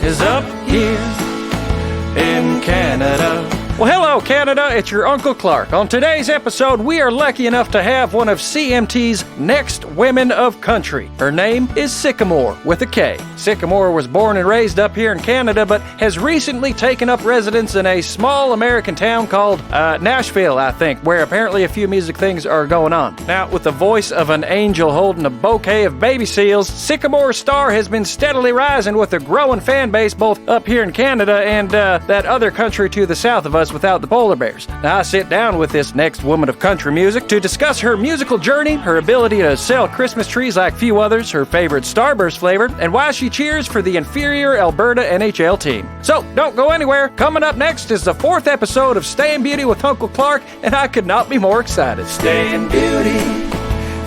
is up here in Canada. Well, hello, Canada. It's your Uncle Clark. On today's episode, we are lucky enough to have one of CMT's next women of country. Her name is Sykamore, with a K. Sykamore was born and raised up here in Canada, but has recently taken up residence in a small American town called Nashville, I think, where apparently a few music things are going on. Now, with the voice of an angel holding a bouquet of baby seals, Sykamore's star has been steadily rising with a growing fan base both up here in Canada and that other country to the south of us without the polar bears. Now, I sit down with this next woman of country music to discuss her musical journey, her ability to sell Christmas trees like few others, her favorite Starburst flavor, and why she cheers for the inferior Alberta NHL team. So, don't go anywhere. Coming up next is the 4th episode of Stay in Beauty with Uncle Clark, and I could not be more excited. Stay in Beauty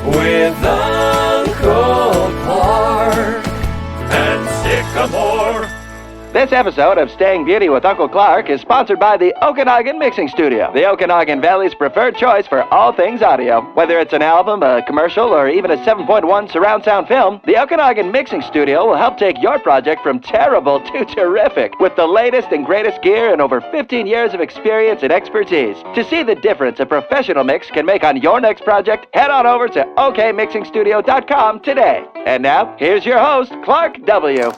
with Uncle Clark and Sykamore. This episode of Staying Beauty with Uncle Clark is sponsored by the Okanagan Mixing Studio, the Okanagan Valley's preferred choice for all things audio. Whether it's an album, a commercial, or even a 7.1 surround sound film, the Okanagan Mixing Studio will help take your project from terrible to terrific with the latest and greatest gear and over 15 years of experience and expertise. To see the difference a professional mix can make on your next project, head on over to okmixingstudio.com today. And now, here's your host, Clark W.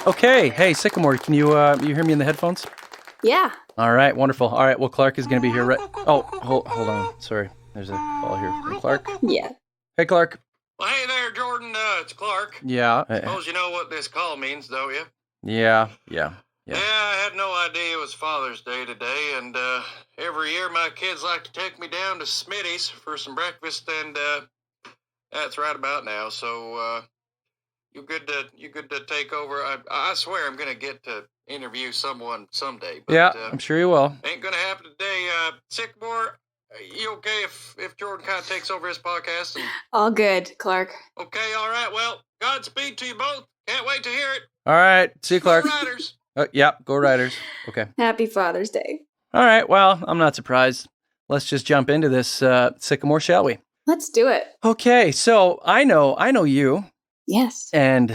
Okay, hey Sykamore, can you hear me in the headphones? Yeah. All right, wonderful. All right, well, Clark is going to be here right... Oh, hold on. Sorry, there's a call here from Clark. Yeah. Hey, Clark. Well, hey there, Jordan. It's Clark. Yeah. Suppose you know what this call means, don't you? Yeah. Yeah, I had no idea it was Father's Day today, and every year my kids like to take me down to Smitty's for some breakfast, and that's right about now, so... You good to take over? I swear I'm gonna get to interview someone someday. But, yeah, I'm sure you will. Ain't gonna happen today. Sycamore, you okay if Jordan kind of takes over his podcast? All good, Clark. Okay, all right. Well, Godspeed to you both. Can't wait to hear it. All right, see you, Clark. Go Riders. Yeah, go Riders. Okay. Happy Father's Day. All right. Well, I'm not surprised. Let's just jump into this Sycamore, shall we? Let's do it. Okay. So I know you. Yes. And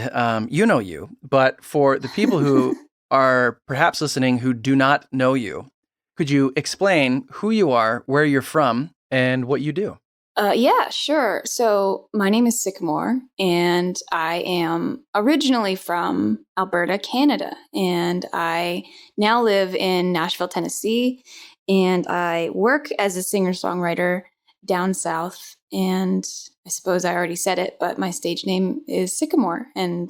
you know you, but for the people who are perhaps listening who do not know you, could you explain who you are, where you're from, and what you do? Yeah, sure. So my name is Sykamore, and I am originally from Alberta, Canada, and I now live in Nashville, Tennessee, and I work as a singer-songwriter down south, and I suppose I already said it, but my stage name is Sykamore, and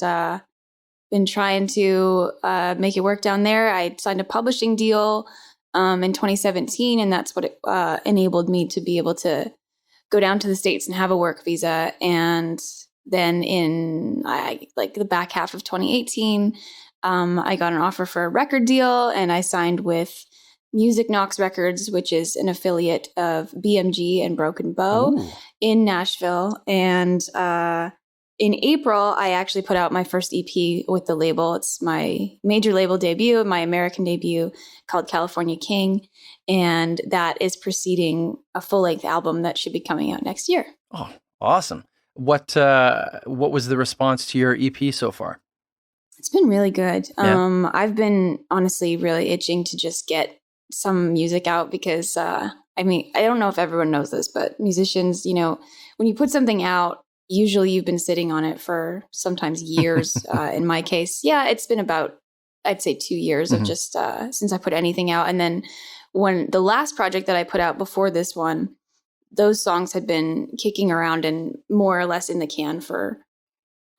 been trying to make it work down there. I signed a publishing deal in 2017, and that's what it enabled me to be able to go down to the States and have a work visa. And then in the back half of 2018, I got an offer for a record deal, and I signed with Music Knox Records, which is an affiliate of BMG and Broken Bow in Nashville. And in April, I actually put out my first EP with the label. It's my major label debut, my American debut, called California King. And that is preceding a full-length album that should be coming out next year. Oh, awesome. What was the response to your EP so far? It's been really good. Yeah. I've been honestly really itching to just get some music out because, I don't know if everyone knows this, but musicians, when you put something out, usually you've been sitting on it for sometimes years. In my case, it's been about, I'd say 2 years of just since I put anything out. And then when the last project that I put out before this one, those songs had been kicking around and more or less in the can for,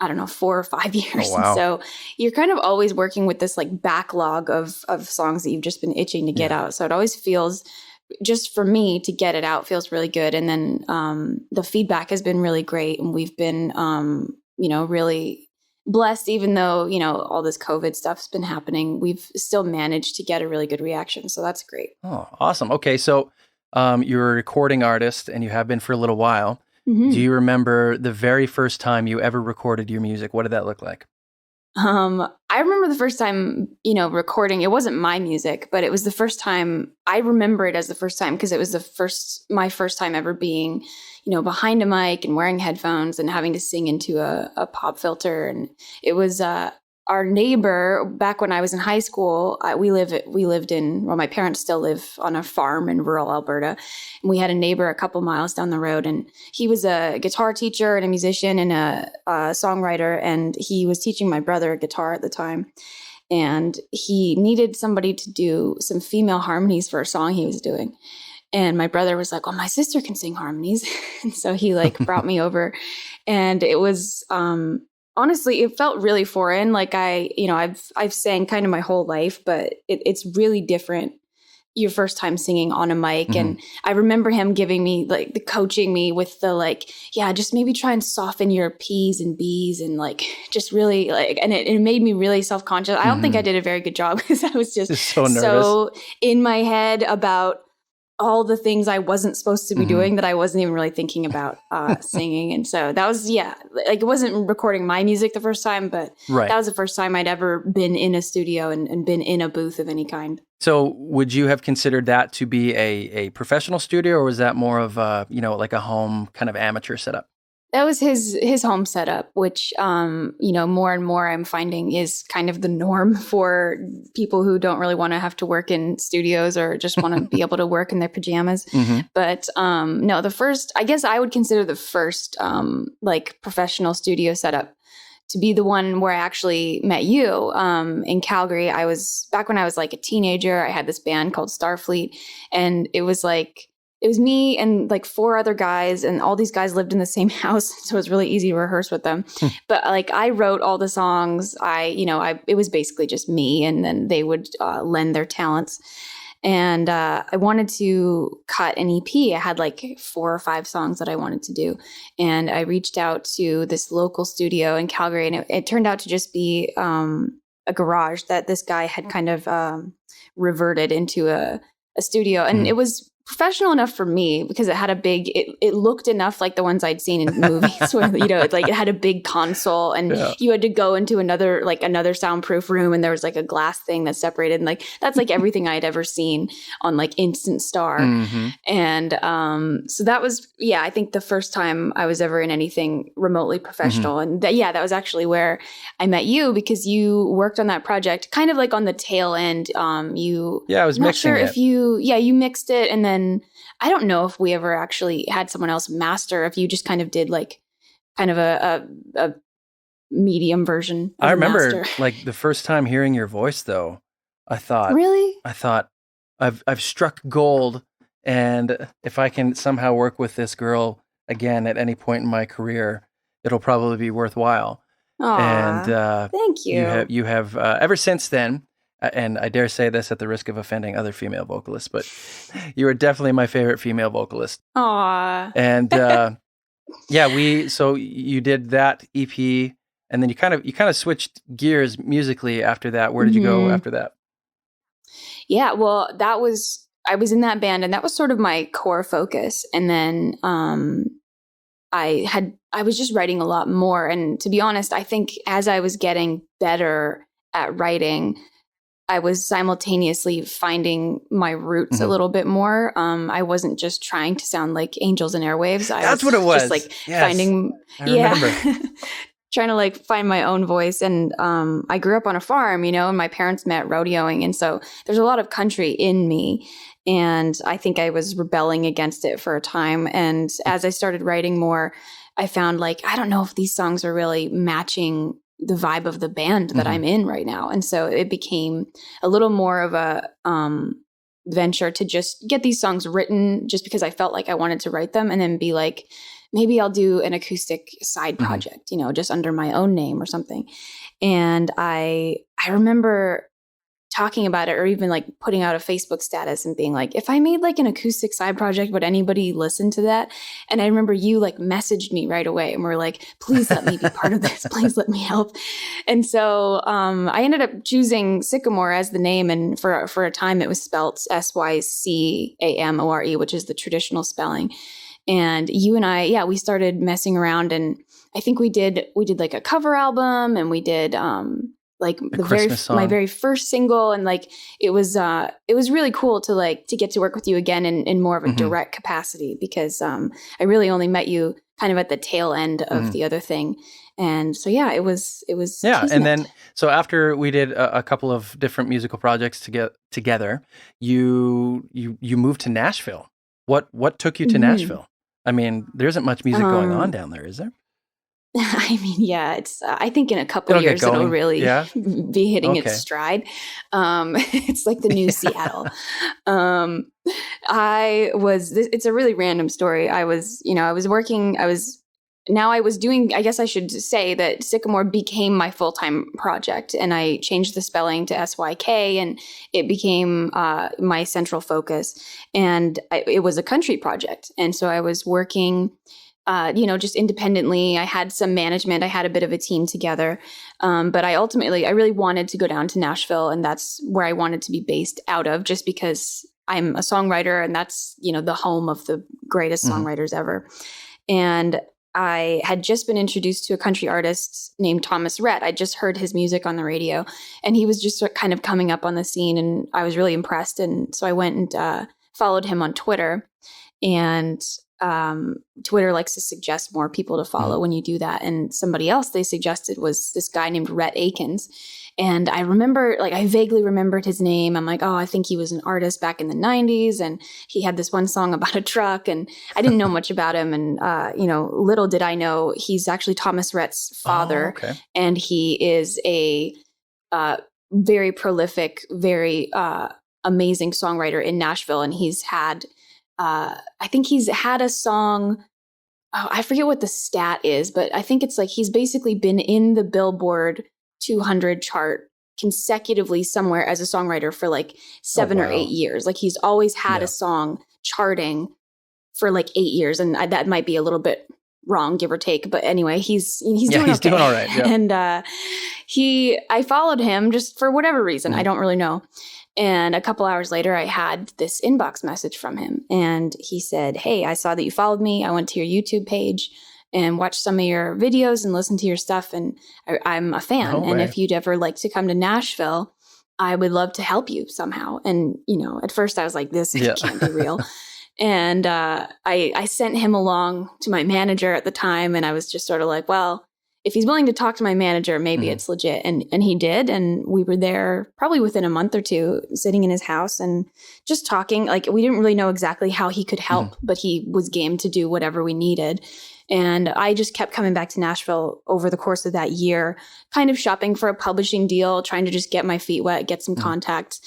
4 or 5 years. Oh, wow. And so you're kind of always working with this like backlog of songs that you've just been itching to get out. So it always feels, just for me to get it out, feels really good. And then the feedback has been really great. And we've been, really blessed, even though, all this COVID stuff's been happening, we've still managed to get a really good reaction. So that's great. Oh, awesome. Okay. So you're a recording artist and you have been for a little while. Mm-hmm. Do you remember the very first time you ever recorded your music? What did that look like? I remember the first time, recording. It wasn't my music, but it was the first time. I remember it as the first time because it was my first time ever being, behind a mic and wearing headphones and having to sing into a pop filter. And it was our neighbor, back when I was in high school, my parents still live on a farm in rural Alberta. And we had a neighbor a couple miles down the road, and he was a guitar teacher and a musician and a songwriter. And he was teaching my brother guitar at the time. And he needed somebody to do some female harmonies for a song he was doing. And my brother was like, well, my sister can sing harmonies. And so he brought me over, and it was, honestly, it felt really foreign. Like I've sang kind of my whole life, but it's really different your first time singing on a mic. Mm-hmm. And I remember him giving me coaching me with just maybe try and soften your P's and B's and just really and it made me really self-conscious. I don't think I did a very good job because I was just so nervous. So in my head about all the things I wasn't supposed to be doing that I wasn't even really thinking about singing. And so that was, it wasn't recording my music the first time, but that was the first time I'd ever been in a studio and been in a booth of any kind. So would you have considered that to be a professional studio, or was that more of a home kind of amateur setup? That was his home setup, which, more and more I'm finding is kind of the norm for people who don't really want to have to work in studios or just want to be able to work in their pajamas. Mm-hmm. But no, I guess I would consider the first professional studio setup to be the one where I actually met you in Calgary. Back when I was a teenager, I had this band called Starfleet, and it was me and 4 other guys, and all these guys lived in the same house, so it was really easy to rehearse with them. But I wrote all the songs. It was basically just me, and then they would lend their talents. And I wanted to cut an EP. I had 4 or 5 songs that I wanted to do, and I reached out to this local studio in Calgary, and it turned out to just be a garage that this guy had kind of reverted into a studio, and it was professional enough for me because it had it looked enough like the ones I'd seen in movies where, it had a big console, and you had to go into another soundproof room, and there was a glass thing that separated. And that's everything I'd ever seen on Instant Star. Mm-hmm. And so that was, I think the first time I was ever in anything remotely professional. Mm-hmm. And that was actually where I met you, because you worked on that project kind of on the tail end. I was not mixing sure it. If you mixed it, and then I don't know if we ever actually had someone else master, if you just kind of did kind of a medium version. I remember the first time hearing your voice, though, I thought, really? I've struck gold, and if I can somehow work with this girl again at any point in my career, it'll probably be worthwhile. Aww, and thank you. You have ever since then. And I dare say this at the risk of offending other female vocalists, but you are definitely my favorite female vocalist. Aww. And so you did that EP, and then you kind of switched gears musically after that. Where did you go after that? Yeah, well, I was in that band, and that was sort of my core focus. And then I was just writing a lot more. And to be honest, I think as I was getting better at writing, I was simultaneously finding my roots a little bit more. I wasn't just trying to sound like Angels and Airwaves. That's what it was. Just finding, trying to find my own voice. And I grew up on a farm, and my parents met rodeoing. And so there's a lot of country in me. And I think I was rebelling against it for a time. And as I started writing more, I found I don't know if these songs are really matching the vibe of the band that I'm in right now. And so it became a little more of a venture to just get these songs written just because I felt like I wanted to write them, and then be maybe I'll do an acoustic side project, just under my own name or something. And I remember talking about it, or even putting out a Facebook status and being if I made an acoustic side project, would anybody listen to that? And I remember you messaged me right away and were please let me be part of this. Please let me help. And so I ended up choosing Sykamore as the name. And for a time it was spelt Sycamore, which is the traditional spelling. And you and I, we started messing around, and I think we did a cover album, and we did, my very first single, and it was really cool to get to work with you again in more of a direct capacity, because I really only met you kind of at the tail end of the other thing. And so, yeah, it was Yeah, kismet. and then so after we did a couple of different musical projects together, you moved to Nashville. What took you to Nashville? I mean, there isn't much music going on down there, is there? I mean, yeah, it's. I think in a couple It'll get years it'll going. really Yeah? be hitting Okay. its stride. It's like the new Seattle. It's a really random story. I was doing. I guess I should say that Sykamore became my full-time project, and I changed the spelling to SYK, and it became my central focus. And it was a country project, and so I was working. Just independently. I had some management. I had a bit of a team together. But I really wanted to go down to Nashville, and that's where I wanted to be based out of, just because I'm a songwriter, and that's, the home of the greatest songwriters ever. And I had just been introduced to a country artist named Rhett. I just heard his music on the radio, and he was just kind of coming up on the scene, and I was really impressed. And so I went and followed him on Twitter, and Twitter likes to suggest more people to follow when you do that. And somebody else they suggested was this guy named Rhett. And I vaguely remembered his name. I'm like, oh, I think he was an artist back in the 90s. And he had this one song about a truck, and I didn't know much about him. And, little did I know he's actually Rhett's father. Oh, okay. And he is a very prolific, very amazing songwriter in Nashville. And he's had I think he's had a song. Oh, I forget what the stat is, but I think it's like he's basically been in the Billboard 200 chart consecutively somewhere as a songwriter for like 7 or 8 years. Like he's always had a song charting for like 8 years, and that might be a little bit wrong, give or take. But anyway, he's doing okay. Doing all right. Yeah. And I followed him just for whatever reason. I don't really know. And a couple hours later, I had this inbox message from him. And he said, hey, I saw that you followed me. I went to your YouTube page and watched some of your videos and listened to your stuff. And I'm a fan. No and way. if you'd ever like to come to Nashville, I would love to help you somehow. And, at first I was like, this can't be real. And I sent him along to my manager at the time. And I was just sort of like, well, if he's willing to talk to my manager, maybe it's legit. And he did. And we were there probably within a month or two, sitting in his house and just talking. Like, we didn't really know exactly how he could help, but he was game to do whatever we needed. And I just kept coming back to Nashville over the course of that year, kind of shopping for a publishing deal, trying to just get my feet wet, get some contacts.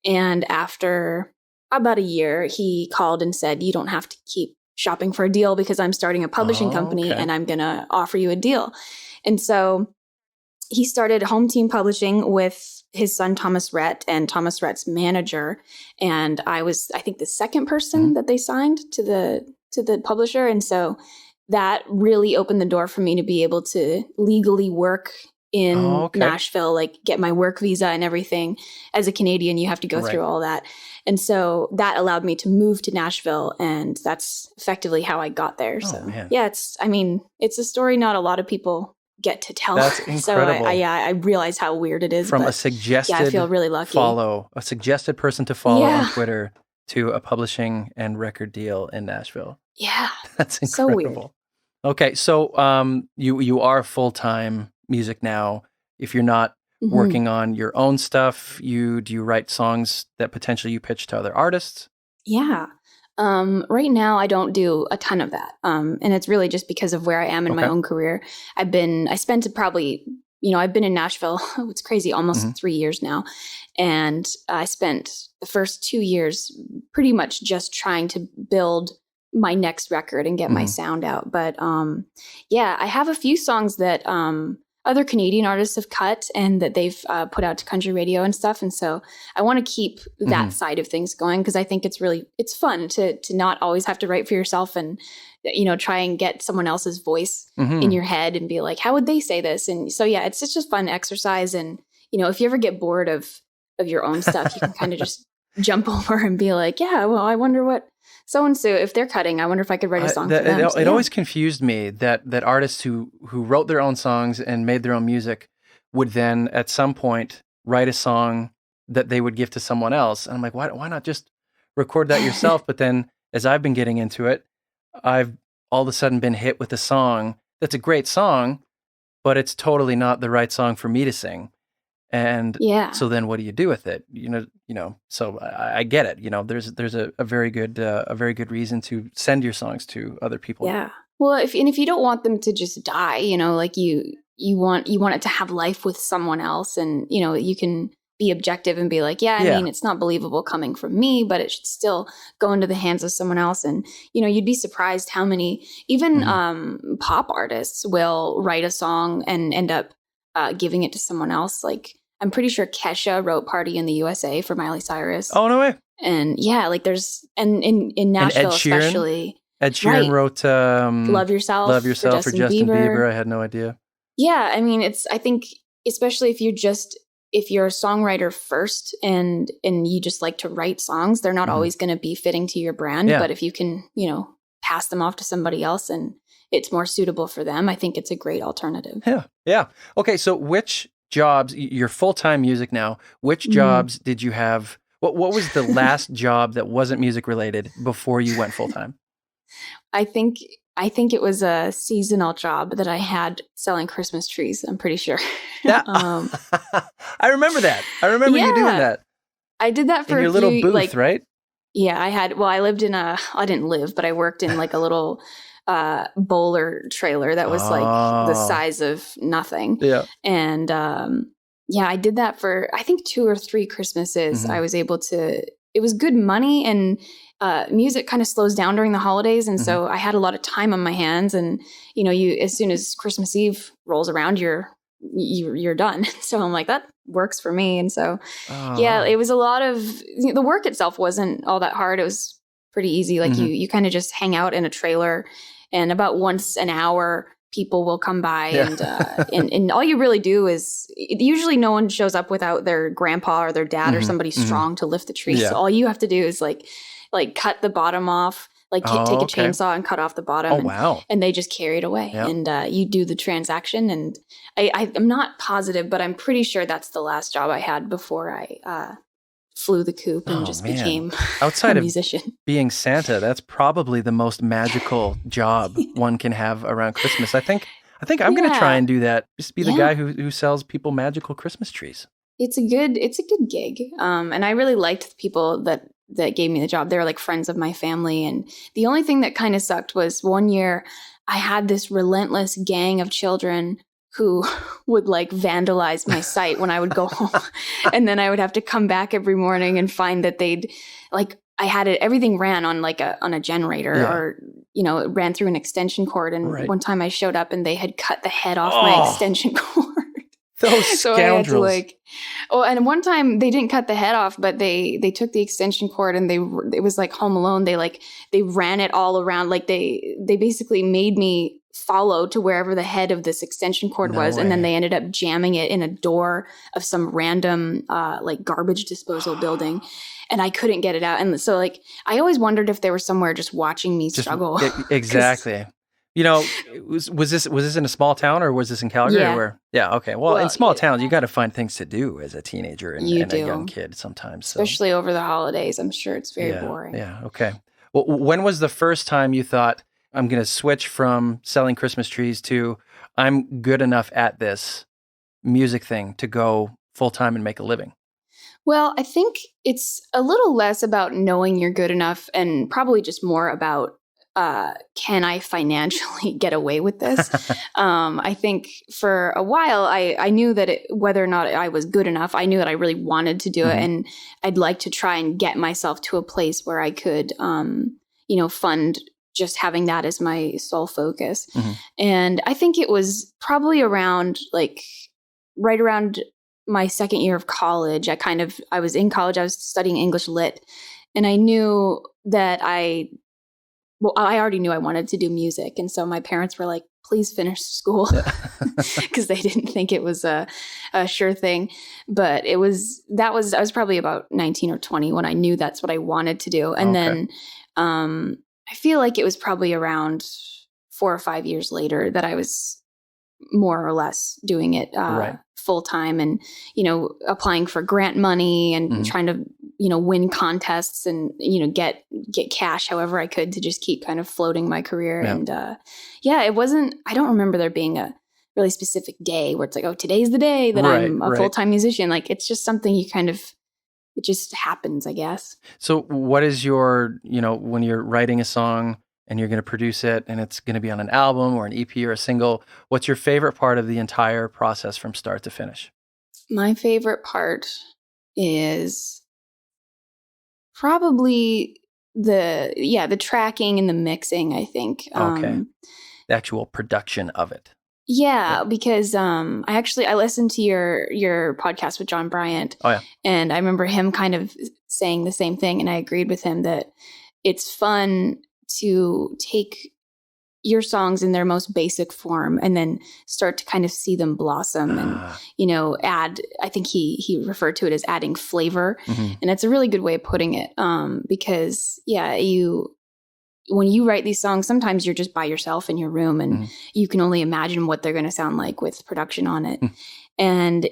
And after about a year, he called and said, you don't have to keep shopping for a deal because I'm starting a publishing company and I'm going to offer you a deal. And so he started Home Team Publishing with his son, Rhett, and Rhett's manager. And I was, I think, the second person that they signed to the publisher. And so that really opened the door for me to be able to legally work in Nashville, like get my work visa and everything. As a Canadian, you have to go through all that. And so that allowed me to move to Nashville, and that's effectively how I got there. Yeah, it's a story not a lot of people get to tell. That's incredible. So I realize how weird it is. From a suggested I feel really lucky. a suggested person to follow on Twitter to a publishing and record deal in Nashville. Yeah. That's incredible. So weird. Okay, so you are full-time music now. If you're not working on your own stuff, do you write songs that potentially you pitch to other artists? Yeah. Right now I don't do a ton of that. And it's really just because of where I am in my own career. I've been in Nashville, it's crazy, almost 3 years now. And I spent the first 2 years pretty much just trying to build my next record and get my sound out. But I have a few songs that other Canadian artists have cut and that they've put out to country radio and stuff. And so I want to keep that side of things going, because I think it's fun to not always have to write for yourself and, try and get someone else's voice in your head and be like, how would they say this? And so, it's just a fun exercise. And, if you ever get bored of your own stuff, you can kind of just jump over and be like, yeah, well, I wonder what so-and-so, if they're cutting, I wonder if I could write a song for them. It always confused me that artists who wrote their own songs and made their own music would then at some point write a song that they would give to someone else. And I'm like, why not just record that yourself? But then as I've been getting into it, I've all of a sudden been hit with a song that's a great song, but it's totally not the right song for me to sing. And so then what do you do with it? So I get it. There's a very good reason to send your songs to other people. Yeah. Well, if you don't want them to just die, like you want it to have life with someone else, and you can be objective and be like, I mean, it's not believable coming from me, but it should still go into the hands of someone else. And you'd be surprised how many even pop artists will write a song and end up giving it to someone else. Like, I'm pretty sure Kesha wrote "Party in the USA" for Miley Cyrus. Oh, no way. And like there's and in Nashville especially. Ed Sheeran wrote Love Yourself for Justin Bieber. I had no idea. Yeah, I mean, I think especially if you're a songwriter first and you just like to write songs, they're not always going to be fitting to your brand. Yeah. But if you can, pass them off to somebody else and it's more suitable for them, I think it's a great alternative. Yeah. Yeah. Okay. So which jobs, you're full-time music now, which jobs did you have? What was the last job that wasn't music related before you went full-time? I think it was a seasonal job that I had selling Christmas trees. I'm pretty sure. Yeah. I remember that. I remember you doing that. I did that for in your little booth, right? Yeah, I lived in I didn't live, but I worked in like a little bowler trailer that was like the size of nothing. Yeah. And I did that for I think 2 or 3 Christmases. I was able to, it was good money, and music kind of slows down during the holidays. And so I had a lot of time on my hands, and as soon as Christmas Eve rolls around, you're done. So I'm like, that works for me. And so, it was a lot of, the work itself wasn't all that hard. It was pretty easy. Like you kind of just hang out in a trailer, and about once an hour, people will come by and all you really do is, usually no one shows up without their grandpa or their dad or somebody strong to lift the tree. Yeah. So all you have to do is like cut the bottom off, take a chainsaw and cut off the bottom. And they just carry it away. Yep. And you do the transaction. And I'm not positive, but I'm pretty sure that's the last job I had before I flew the coop and became outside a musician. Of being Santa, that's probably the most magical job one can have around Christmas. I think I'm going to try and do that. Just be the guy who sells people magical Christmas trees. It's a good gig. And I really liked the people that gave me the job. They were like friends of my family. And the only thing that kind of sucked was one year I had this relentless gang of children who would like vandalize my site when I would go home. And then I would have to come back every morning and find that they'd I had it, everything ran on on a generator or, it ran through an extension cord. And one time I showed up and they had cut the head off my extension cord. Those scoundrels. And one time they didn't cut the head off, but they took the extension cord and it was like Home Alone. They ran it all around. Like they basically made me follow to wherever the head of this extension cord was. And then they ended up jamming it in a door of some random garbage disposal building. And I couldn't get it out. And so I always wondered if they were somewhere just watching me struggle. Exactly. Was this in a small town, or was this in Calgary? Yeah. Yeah. Okay. Well, in small towns, you got to find things to do as a teenager and a young kid sometimes. So. Especially over the holidays. I'm sure it's very boring. Yeah. Okay. Well, when was the first time you thought, I'm going to switch from selling Christmas trees to I'm good enough at this music thing to go full time and make a living? Well, I think it's a little less about knowing you're good enough and probably just more about can I financially get away with this? I think for a while, I knew that whether or not I was good enough, I knew that I really wanted to do it. And I'd like to try and get myself to a place where I could, fund just having that as my sole focus. And I think it was probably around right around my second year of college. I was in college, I was studying English Lit, and I knew that I already knew I wanted to do music. And so my parents were like, please finish school, because they didn't think it was a sure thing. But I was probably about 19 or 20 when I knew that's what I wanted to do. And then I feel like it was probably around 4 or 5 years later that I was more or less doing it full time, and, applying for grant money and trying to, win contests and, get cash however I could to just keep kind of floating my career. Yeah. And it wasn't, I don't remember there being a really specific day where it's like, oh, today's the day that I'm a full-time musician. Like, it's just something it just happens, I guess. So what is your, when you're writing a song and you're going to produce it and it's going to be on an album or an EP or a single, what's your favorite part of the entire process from start to finish? My favorite part is probably the tracking and the mixing, I think. Okay. The actual production of it. Yeah, because I listened to your podcast with John Bryant. Oh, yeah. And I remember him kind of saying the same thing, and I agreed with him that it's fun to take your songs in their most basic form and then start to kind of see them blossom and, add, I think he referred to it as adding flavor. Mm-hmm. And it's a really good way of putting it because, when you write these songs, sometimes you're just by yourself in your room and you can only imagine what they're going to sound like with production on it. And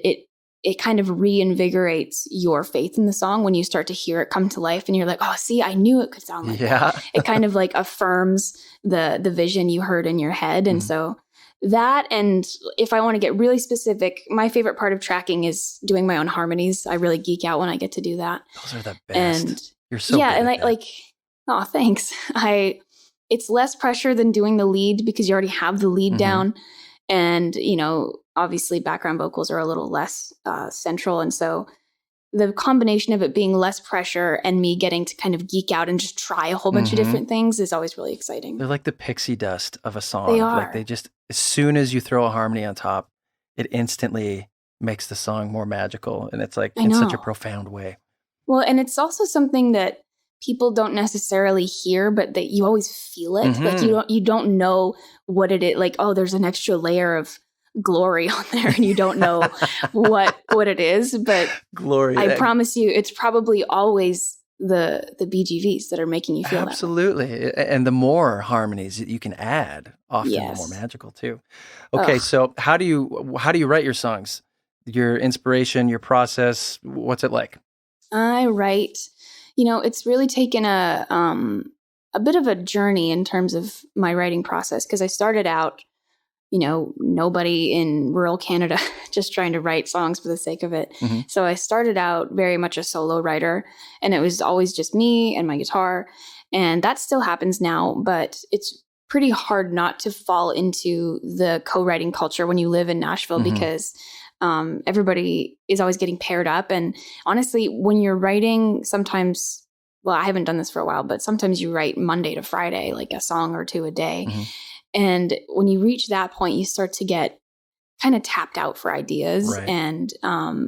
it kind of reinvigorates your faith in the song when you start to hear it come to life and you're like, oh, see, I knew it could sound like that. It kind of like affirms the vision you heard in your head. And so that, and if I want to get really specific, my favorite part of tracking is doing my own harmonies. I really geek out when I get to do that. Those are the best. And you're so good and at that. Oh, thanks. It's less pressure than doing the lead because you already have the lead down. And, obviously background vocals are a little less central. And so the combination of it being less pressure and me getting to kind of geek out and just try a whole bunch of different things is always really exciting. They're like the pixie dust of a song. They are. Like they just, as soon as you throw a harmony on top, it instantly makes the song more magical. And it's like in such a profound way. Well, and it's also something that people don't necessarily hear, but that you always feel it. Like you don't know what it is. Like, oh, there's an extra layer of glory on there, and you don't know what it is. But glory, I promise you, it's probably always the BGVs that are making you feel absolutely. That way. And the more harmonies that you can add, often the more magical too. Okay, so how do you write your songs? Your inspiration, your process, what's it like? I write. It's really taken a bit of a journey in terms of my writing process because I started out, nobody in rural Canada just trying to write songs for the sake of it. So I started out very much a solo writer, and it was always just me and my guitar. And that still happens now, but it's pretty hard not to fall into the co-writing culture when you live in Nashville because everybody is always getting paired up. And honestly, when you're writing, sometimes, well, I haven't done this for a while, but sometimes you write Monday to Friday, like a song or two a day. And when you reach that point, you start to get kind of tapped out for ideas. Right. And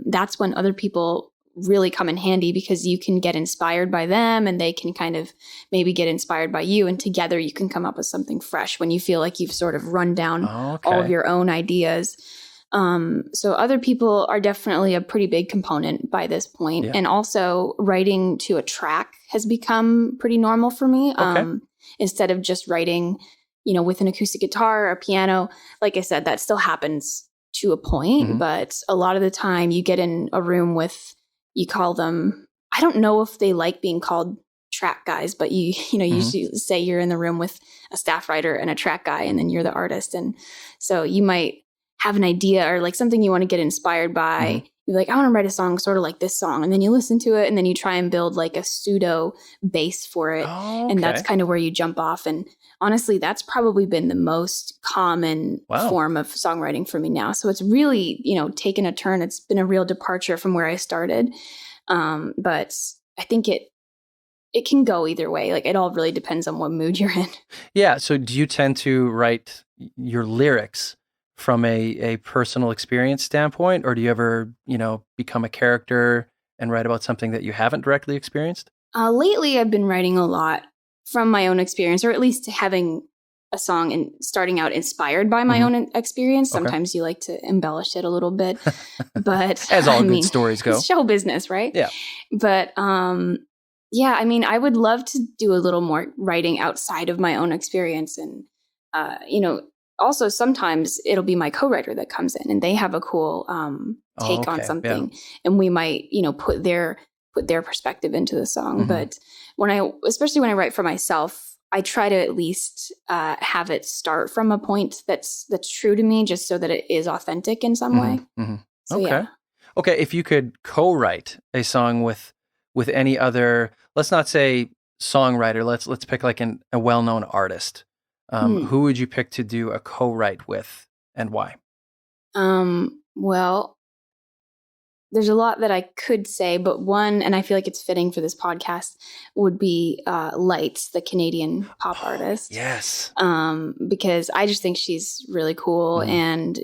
that's when other people really come in handy because you can get inspired by them and they can kind of maybe get inspired by you. And together you can come up with something fresh when you feel like you've sort of run down all of your own ideas. So other people are definitely a pretty big component by this point. And also writing to a track has become pretty normal for me. Instead of just writing, with an acoustic guitar or a piano, like I said, that still happens to a point, but a lot of the time you get in a room with, you call them, I don't know if they like being called track guys, but you usually say you're in the room with a staff writer and a track guy, and then you're the artist. And so you might have an idea or like something you want to get inspired by. You're like, I want to write a song sort of like this song. And then you listen to it and then you try and build like a pseudo bass for it. And that's kind of where you jump off. And honestly, that's probably been the most common form of songwriting for me now. So it's really, taken a turn. It's been a real departure from where I started. But I think it can go either way. Like it all really depends on what mood you're in. Yeah. So do you tend to write your lyrics from a personal experience standpoint, or do you ever, become a character and write about something that you haven't directly experienced? Lately, I've been writing a lot from my own experience, or at least having a song and starting out inspired by my own experience. Sometimes you like to embellish it a little bit, but as all good stories go, it's show business, right? Yeah. But I would love to do a little more writing outside of my own experience, and also sometimes it'll be my co-writer that comes in and they have a cool take on something, and we might put their perspective into the song. But especially when I write for myself, I try to at least have it start from a point that's true to me, just so that it is authentic in some way. Mm-hmm. So, Okay. yeah. Okay. If you could co-write a song with any other, let's not say songwriter, let's pick like a well-known artist. Who would you pick to do a co-write with, and why? Well, there's a lot that I could say, but one, and I feel like it's fitting for this podcast, would be Lights, the Canadian pop artist. Yes. Because I just think she's really cool, and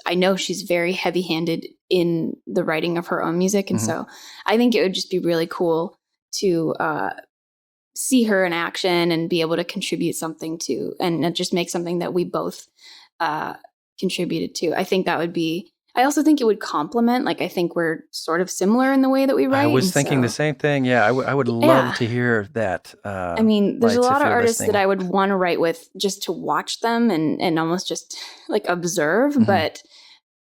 I know she's very heavy-handed in the writing of her own music, and so I think it would just be really cool to see her in action and be able to contribute something to, and just make something that we both contributed to. I think that would be. I also think it would complement. Like, I think we're sort of similar in the way that we write. I was thinking the same thing. Yeah, I would love to hear that. I mean, there's Lights, a lot of artists listening. that I would want to write with just to watch them and almost just like observe. But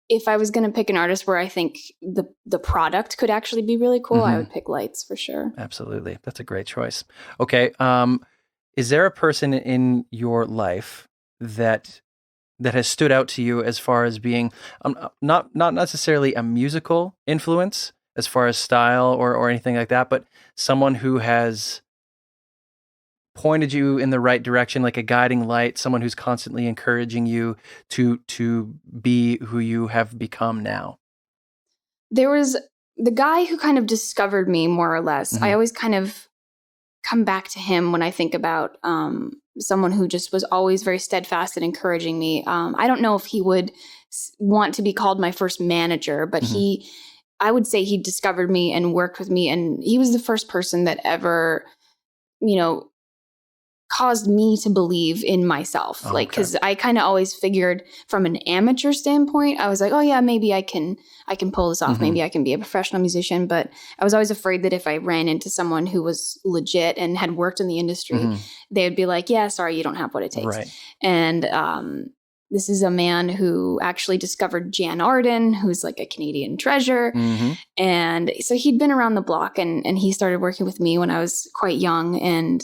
if I was going to pick an artist where I think the product could actually be really cool, I would pick Lights for sure. Absolutely. That's a great choice. Okay. Is there a person in your life that has stood out to you as far as being not necessarily a musical influence as far as style or anything like that, but someone who has pointed you in the right direction, like a guiding light, someone who's constantly encouraging you to be who you have become now? There was the guy who kind of discovered me, more or less. I always kind of come back to him when I think about someone who just was always very steadfast and encouraging me. I don't know if he would want to be called my first manager, but I would say he discovered me and worked with me. And he was the first person that ever, caused me to believe in myself. Like, cause I kind of always figured from an amateur standpoint, I was like, oh yeah, maybe I can pull this off. Maybe I can be a professional musician. But I was always afraid that if I ran into someone who was legit and had worked in the industry, they would be like, yeah, sorry, you don't have what it takes. Right. And, this is a man who actually discovered Jan Arden, who's like a Canadian treasure. And so he'd been around the block and he started working with me when I was quite young. And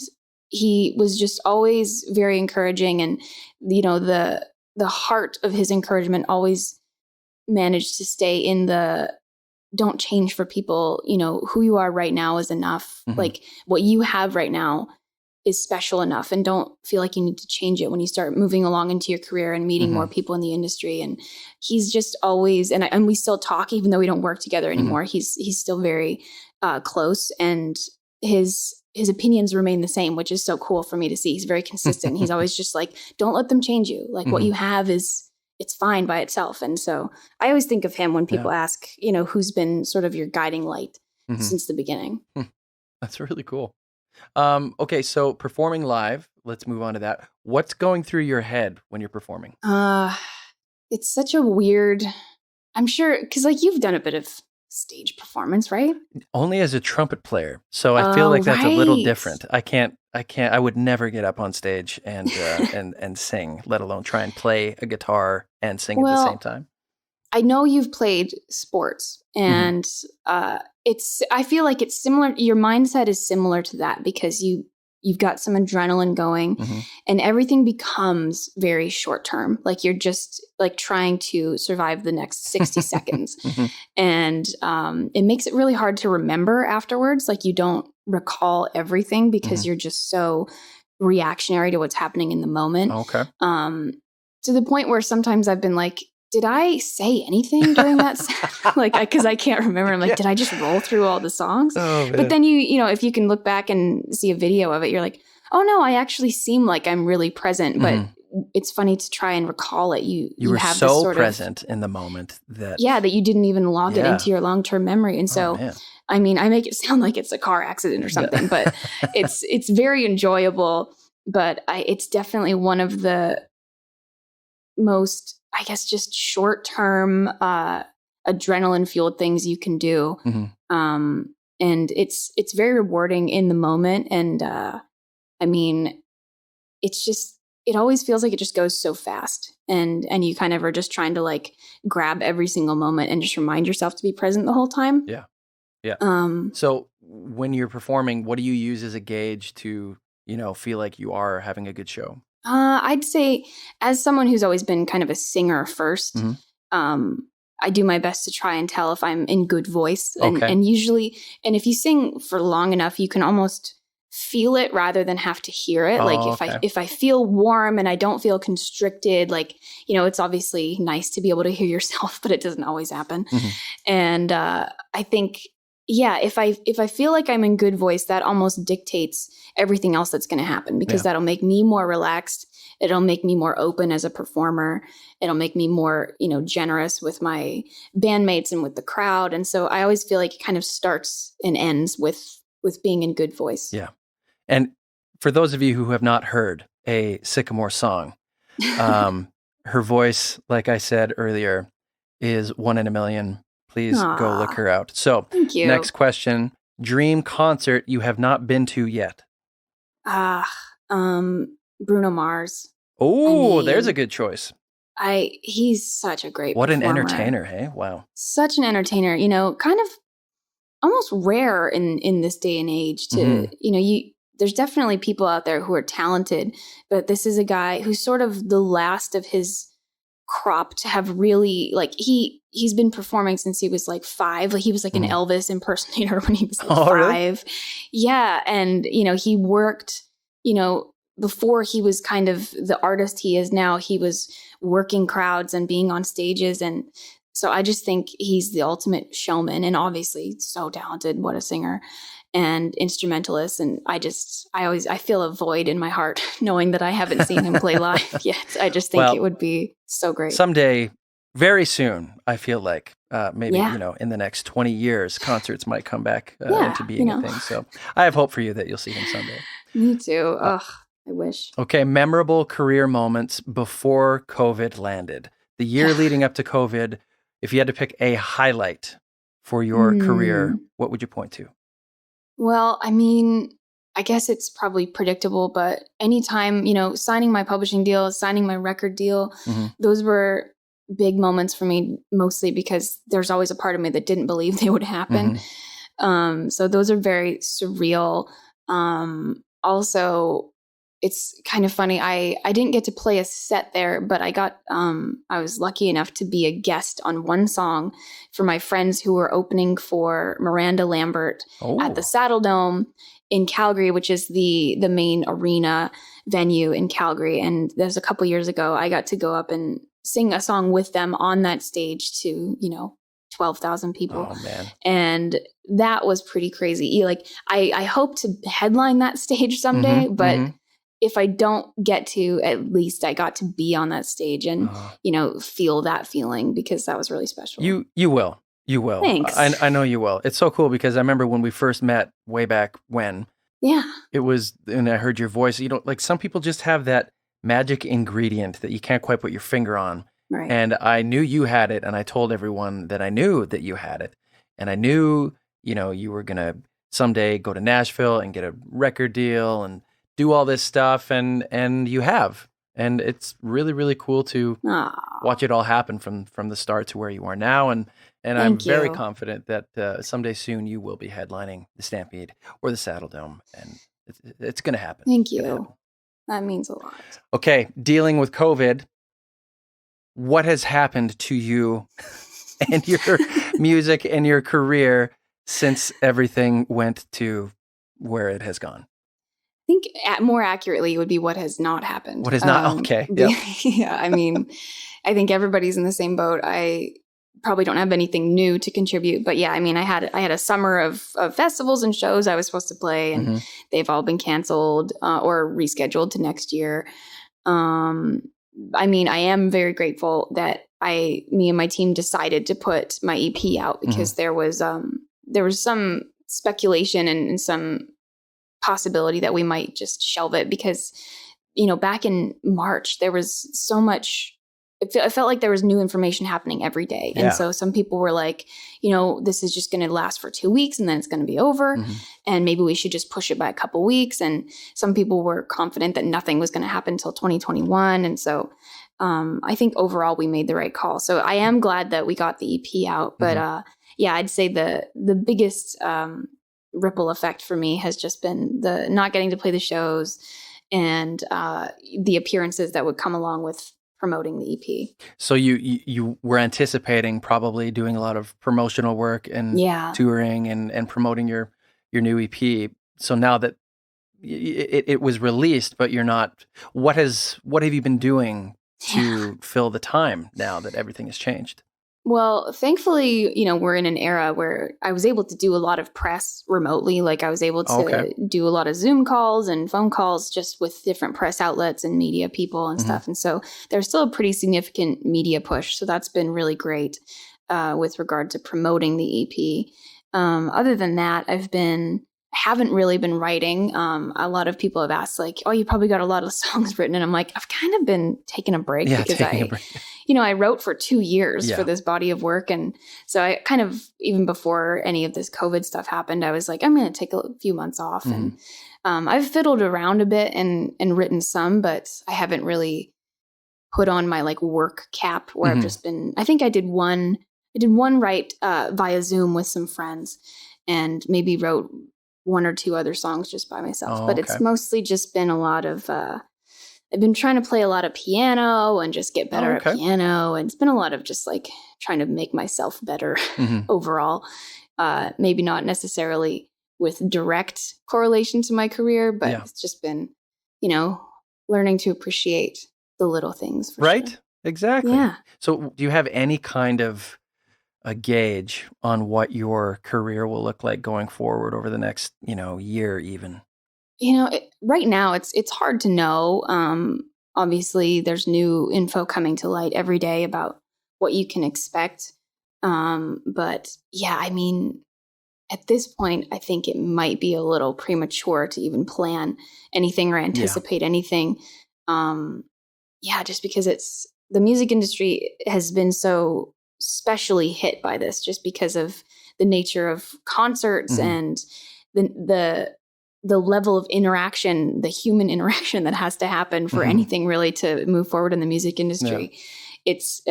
he was just always very encouraging. And, the heart of his encouragement always managed to stay in the don't change for people. Who you are right now is enough. Like, what you have right now is special enough, and don't feel like you need to change it when you start moving along into your career and meeting more people in the industry. And he's just always, and we still talk, even though we don't work together anymore. He's still very close, and his opinions remain the same, which is so cool for me to see. He's very consistent. He's always just like, don't let them change you. Like, what you have it's fine by itself. And so I always think of him when people ask, who's been sort of your guiding light since the beginning. That's really cool. Okay, so performing live, let's move on to that. What's going through your head when you're performing? It's such a weird, I'm sure, because like you've done a bit of stage performance, right? Only as a trumpet player. So I feel like that's a little different. I would never get up on stage and and sing, let alone try and play a guitar and sing at the same time. I know you've played sports, and I feel like it's similar. Your mindset is similar to that because you've got some adrenaline going, and everything becomes very short term. Like, you're just like trying to survive the next 60 seconds. And it makes it really hard to remember afterwards. Like, you don't recall everything because you're just so reactionary to what's happening in the moment. Okay. To the point where sometimes I've been like, did I say anything during that set? Like, because I can't remember. I'm like, did I just roll through all the songs? Oh, but then if you can look back and see a video of it, you're like, oh no, I actually seem like I'm really present. But it's funny to try and recall it. You were have so this sort present in the moment that that you didn't even log it into your long-term memory. And so, I mean, I make it sound like it's a car accident or something, but it's very enjoyable. But it's definitely one of the most, I guess, just short-term adrenaline fueled things you can do. And it's very rewarding in the moment. And I mean, it always feels like it just goes so fast, and you kind of are just trying to like grab every single moment and just remind yourself to be present the whole time. Yeah. So when you're performing, what do you use as a gauge to feel like you are having a good show? I'd say, as someone who's always been kind of a singer first, I do my best to try and tell if I'm in good voice. And usually, and if you sing for long enough, you can almost feel it rather than have to hear it. If I feel warm and I don't feel constricted, it's obviously nice to be able to hear yourself, but it doesn't always happen. And I think, if I feel like I'm in good voice, that almost dictates everything else that's going to happen, because that'll make me more relaxed. It'll make me more open as a performer. It'll make me more, generous with my bandmates and with the crowd. And so I always feel like it kind of starts and ends with being in good voice. Yeah. And for those of you who have not heard a Sykamore song, her voice, like I said earlier, is one in a million. Please go look her out. So thank you. Next question, dream concert you have not been to yet? Bruno Mars. Oh, there's a good choice. He's such a great What performer. an entertainer, hey? Wow. Such an entertainer, kind of almost rare in this day and age to, there's definitely people out there who are talented, but this is a guy who's sort of the last of his crop to have really, he's been performing since he was 5. He was an Elvis impersonator when he was 5. Really? Yeah. And, he worked, before he was kind of the artist he is now, he was working crowds and being on stages. And so I just think he's the ultimate showman, and obviously so talented. What a singer and instrumentalist. And I feel a void in my heart knowing that I haven't seen him play live yet. I just think it would be so great. Someday, very soon, I feel like maybe, in the next 20 years, concerts might come back into being a thing. So I have hope for you that you'll see him someday. Me too. I wish. Okay, memorable career moments before COVID landed. The year leading up to COVID, if you had to pick a highlight for your career, what would you point to? Well, I guess it's probably predictable, but anytime, signing my publishing deal, signing my record deal, those were big moments for me, mostly because there's always a part of me that didn't believe they would happen. So those are very surreal. Also, it's kind of funny. I didn't get to play a set there, but I was lucky enough to be a guest on one song for my friends who were opening for Miranda Lambert at the Saddle Dome in Calgary, which is the main arena venue in Calgary. And there's a couple years ago, I got to go up and sing a song with them on that stage to, 12,000 people. Oh, man. And that was pretty crazy. I hope to headline that stage someday, but if I don't get to, at least I got to be on that stage and, feel that feeling, because that was really special. You will. You will. Thanks. I know you will. It's so cool because I remember when we first met way back when. Yeah. It was, and I heard your voice, some people just have that magic ingredient that you can't quite put your finger on. Right. And I knew you had it, and I told everyone that I knew that you had it. And I knew, you were going to someday go to Nashville and get a record deal and do all this stuff, and you have. And it's really, really cool to watch it all happen from the start to where you are now. And I'm very confident that someday soon you will be headlining the Stampede or the Saddle Dome, and it's going to happen. Thank you. That means a lot. Okay, dealing with COVID, what has happened to you and your music and your career since everything went to where it has gone? I think more accurately, it would be what has not happened. What has not? Okay. Yep. Yeah. I think everybody's in the same boat. I probably don't have anything new to contribute, but yeah, I had a summer of festivals and shows I was supposed to play, and they've all been canceled or rescheduled to next year. I am very grateful that me and my team decided to put my EP out, because there was some speculation and some possibility that we might just shelve it, because, back in March, there was so much, it felt like there was new information happening every day. Yeah. And so some people were like, this is just going to last for 2 weeks and then it's going to be over. And maybe we should just push it by a couple weeks. And some people were confident that nothing was going to happen until 2021. And so I think overall we made the right call. So I am glad that we got the EP out. But I'd say the biggest ripple effect for me has just been the not getting to play the shows and the appearances that would come along with promoting the EP. So you were anticipating probably doing a lot of promotional work and touring and promoting your new EP. So now that it was released, but you're not, what have you been doing to fill the time now that everything has changed? Well, thankfully, we're in an era where I was able to do a lot of press remotely. Like I was able to do a lot of Zoom calls and phone calls just with different press outlets and media people and stuff. And so there's still a pretty significant media push. So that's been really great with regard to promoting the EP. Other than that, I haven't really been writing. A lot of people have asked like, oh, you probably got a lot of songs written. And I'm like, I've kind of been taking a break because I wrote for 2 years for this body of work. And so I kind of, even before any of this COVID stuff happened, I was like, I'm going to take a few months off. And I've fiddled around a bit and written some, but I haven't really put on my like work cap where I've just been, I think I did one write via Zoom with some friends and maybe wrote 1 or 2 other songs just by myself. But it's mostly just been a lot of, I've been trying to play a lot of piano and just get better at piano. And it's been a lot of just like trying to make myself better overall. Maybe not necessarily with direct correlation to my career, but it's just been, learning to appreciate the little things. For right? Sure. Exactly. Yeah. So do you have any kind of a gauge on what your career will look like going forward over the next, year even? Right now it's hard to know. Obviously there's new info coming to light every day about what you can expect. But yeah, I mean, at this point, I think it might be a little premature to even plan anything or anticipate anything. Just because the music industry has been so specially hit by this just because of the nature of concerts and the level of interaction, the human interaction that has to happen for anything really to move forward in the music industry. It's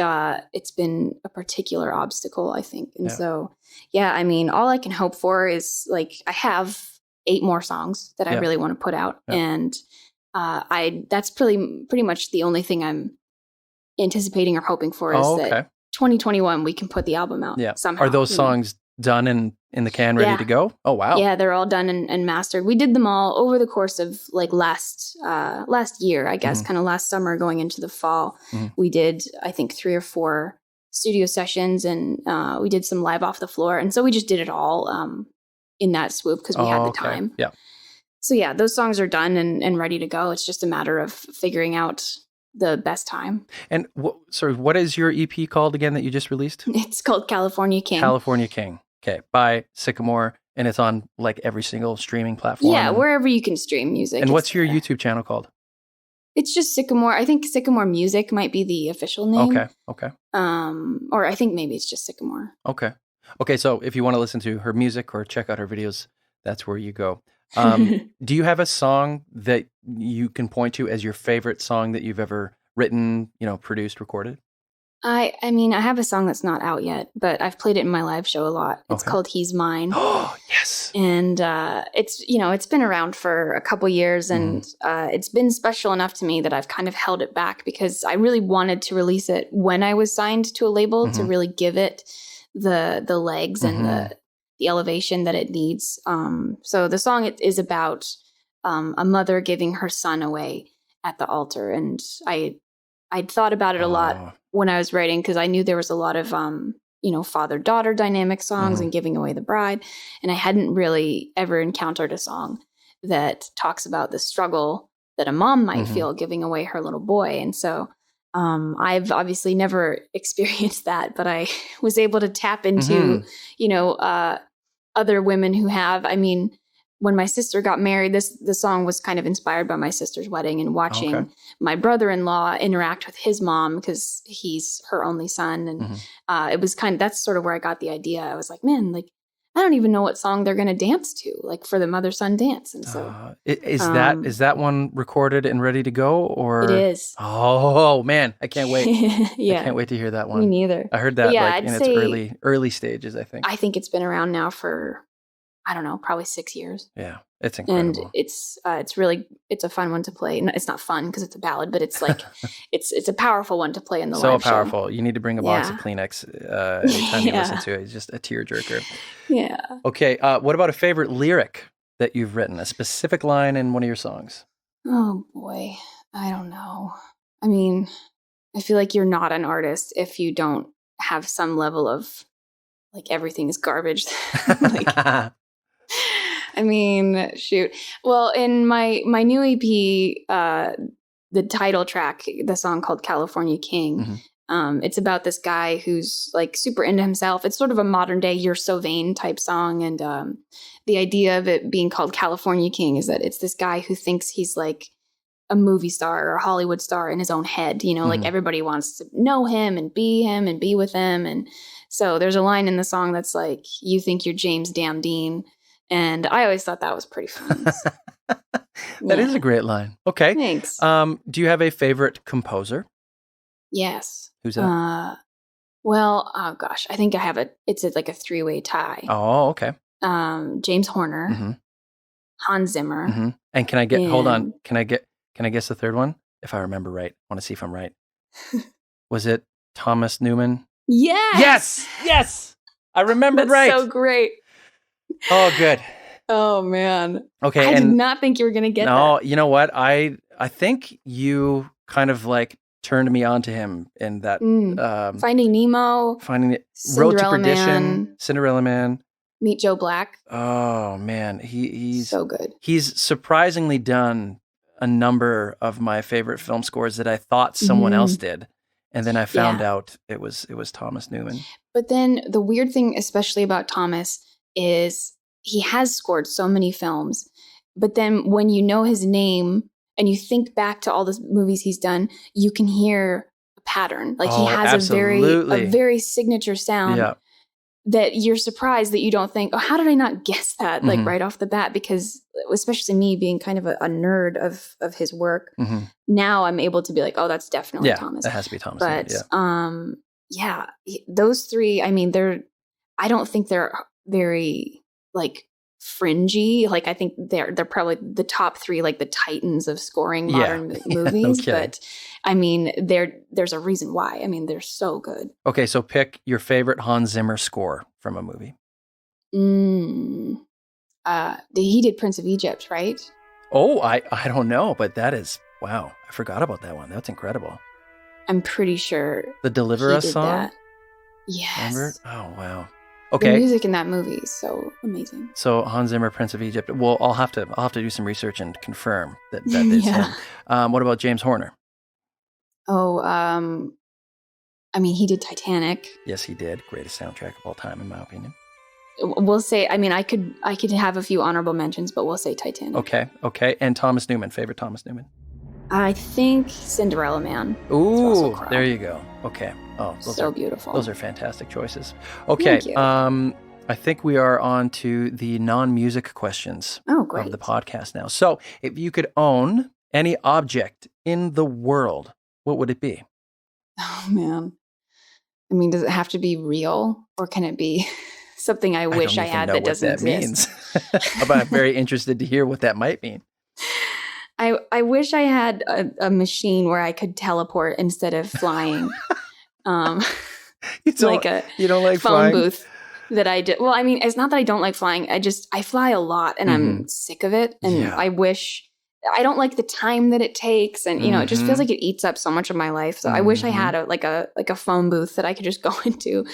been a particular obstacle, I think. And so, I mean, all I can hope for is like, I have 8 more songs that I really want to put out. And that's pretty much the only thing I'm anticipating or hoping for is that 2021, we can put the album out somehow. Are those songs done in the can, ready to go? Oh, wow. Yeah, they're all done and mastered. We did them all over the course of like last year, I guess, kind of last summer going into the fall. We did, I think, 3 or 4 studio sessions and we did some live off the floor. And so we just did it all in that swoop because we had the time. Yeah. So yeah, those songs are done and ready to go. It's just a matter of figuring out the best time. And what is your EP called again that you just released? It's called California King. California King. Okay, by Sykamore, and it's on like every single streaming platform. Yeah, wherever you can stream music. And what's your YouTube channel called? It's just Sykamore. I think Sykamore Music might be the official name. Okay. Or I think maybe it's just Sykamore. Okay. So if you want to listen to her music or check out her videos, that's where you go. Do you have a song that you can point to as your favorite song that you've ever written, produced, recorded? I mean, I have a song that's not out yet, but I've played it in my live show a lot. It's called He's Mine. Oh, yes. And it's been around for a couple years and it's been special enough to me that I've kind of held it back because I really wanted to release it when I was signed to a label to really give it the legs and the elevation that it needs. So the song is about a mother giving her son away at the altar. And I'd thought about it a lot when I was writing because I knew there was a lot of, father-daughter dynamic songs and giving away the bride. And I hadn't really ever encountered a song that talks about the struggle that a mom might feel giving away her little boy. And so I've obviously never experienced that, but I was able to tap into, other women who have. I mean, when my sister got married, the song was kind of inspired by my sister's wedding and watching my brother-in-law interact with his mom because he's her only son. And it was that's sort of where I got the idea. I was like, man, like, I don't even know what song they're going to dance to, like for the mother-son dance. And so is that one recorded and ready to go or? It is. Oh man, I can't wait. Yeah. I can't wait to hear that one. Me neither. I heard that in its early stages, I think. I think it's been around now for, I don't know, probably 6 years. Yeah, it's incredible. And it's a fun one to play. No, it's not fun because it's a ballad, but it's like it's a powerful one to play in the live show. So powerful. You need to bring a box of Kleenex anytime you listen to it. It's just a tearjerker. Yeah. Okay. What about a favorite lyric that you've written? A specific line in one of your songs? Oh boy, I don't know. I mean, I feel like you're not an artist if you don't have some level of like everything is garbage. Like, I mean, shoot. Well, in my new EP, the title track, the song called California King, it's about this guy who's like super into himself. It's sort of a modern day You're So Vain type song. And the idea of it being called California King is that it's this guy who thinks he's like a movie star or a Hollywood star in his own head. You know, like everybody wants to know him and be with him. And so there's a line in the song that's like, you think you're James Damn Dean. And I always thought that was pretty fun. That is a great line. Okay. Thanks. Do you have a favorite composer? Yes. Who's that? Well, oh gosh, I think I have it's like a 3-way tie. Oh, okay. James Horner, Hans Zimmer. And can I hold on, can I guess the third one? If I remember right. I want to see if I'm right. Was it Thomas Newman? Yes. Yes. I remembered That's right. So great. Oh, good. Oh man. Okay. I did not think you were going to get that. No, you know what? I think you kind of like turned me on to him in that Finding Nemo, Road to Perdition, Cinderella Man, Meet Joe Black. Oh man, he's so good. He's surprisingly done a number of my favorite film scores that I thought someone else did. And then I found out it was Thomas Newman. But then the weird thing, especially about Thomas, is he has scored so many films. But then when you know his name and you think back to all the movies he's done, you can hear a pattern. Like he has a very signature sound that you're surprised that you don't think, oh, how did I not guess that like right off the bat? Because especially me being kind of a nerd of his work, now I'm able to be like, oh, that's definitely Thomas. That has to be Thomas. But those three, I mean, I don't think they're very like fringy. Like I think they're probably the top three, like the titans of scoring modern movies. No, but I mean, there's a reason why. I mean, they're so good. Okay, so pick your favorite Hans Zimmer score from a movie. He did Prince of Egypt, right? Oh, I don't know, but that is, wow, I forgot about that one. That's incredible. I'm pretty sure the Deliver Us song. That. Yes. Remember? Oh wow. Okay. The music in that movie is so amazing. So Hans Zimmer, Prince of Egypt. Well, I'll have to do some research and confirm that is him. What about James Horner? Oh, I mean, he did Titanic. Yes, he did. Greatest soundtrack of all time, in my opinion. We'll say. I mean, I could have a few honorable mentions, but we'll say Titanic. Okay. And Thomas Newman. Favorite Thomas Newman? I think Cinderella Man. Ooh, there you go. Okay. Oh, those are beautiful. Those are fantastic choices. Okay. I think we are on to the non-music questions of the podcast now. So if you could own any object in the world, what would it be? Oh, man. I mean, does it have to be real or can it be something I wish I had that doesn't exist? But I'm very interested to hear what that might mean. I wish I had a machine where I could teleport instead of flying. You don't like phone flying? Booth that I did. Well, I mean, it's not that I don't like flying. I fly a lot and I'm sick of it. And I don't like the time that it takes. And, it just feels like it eats up so much of my life. So I wish I had a phone booth that I could just go into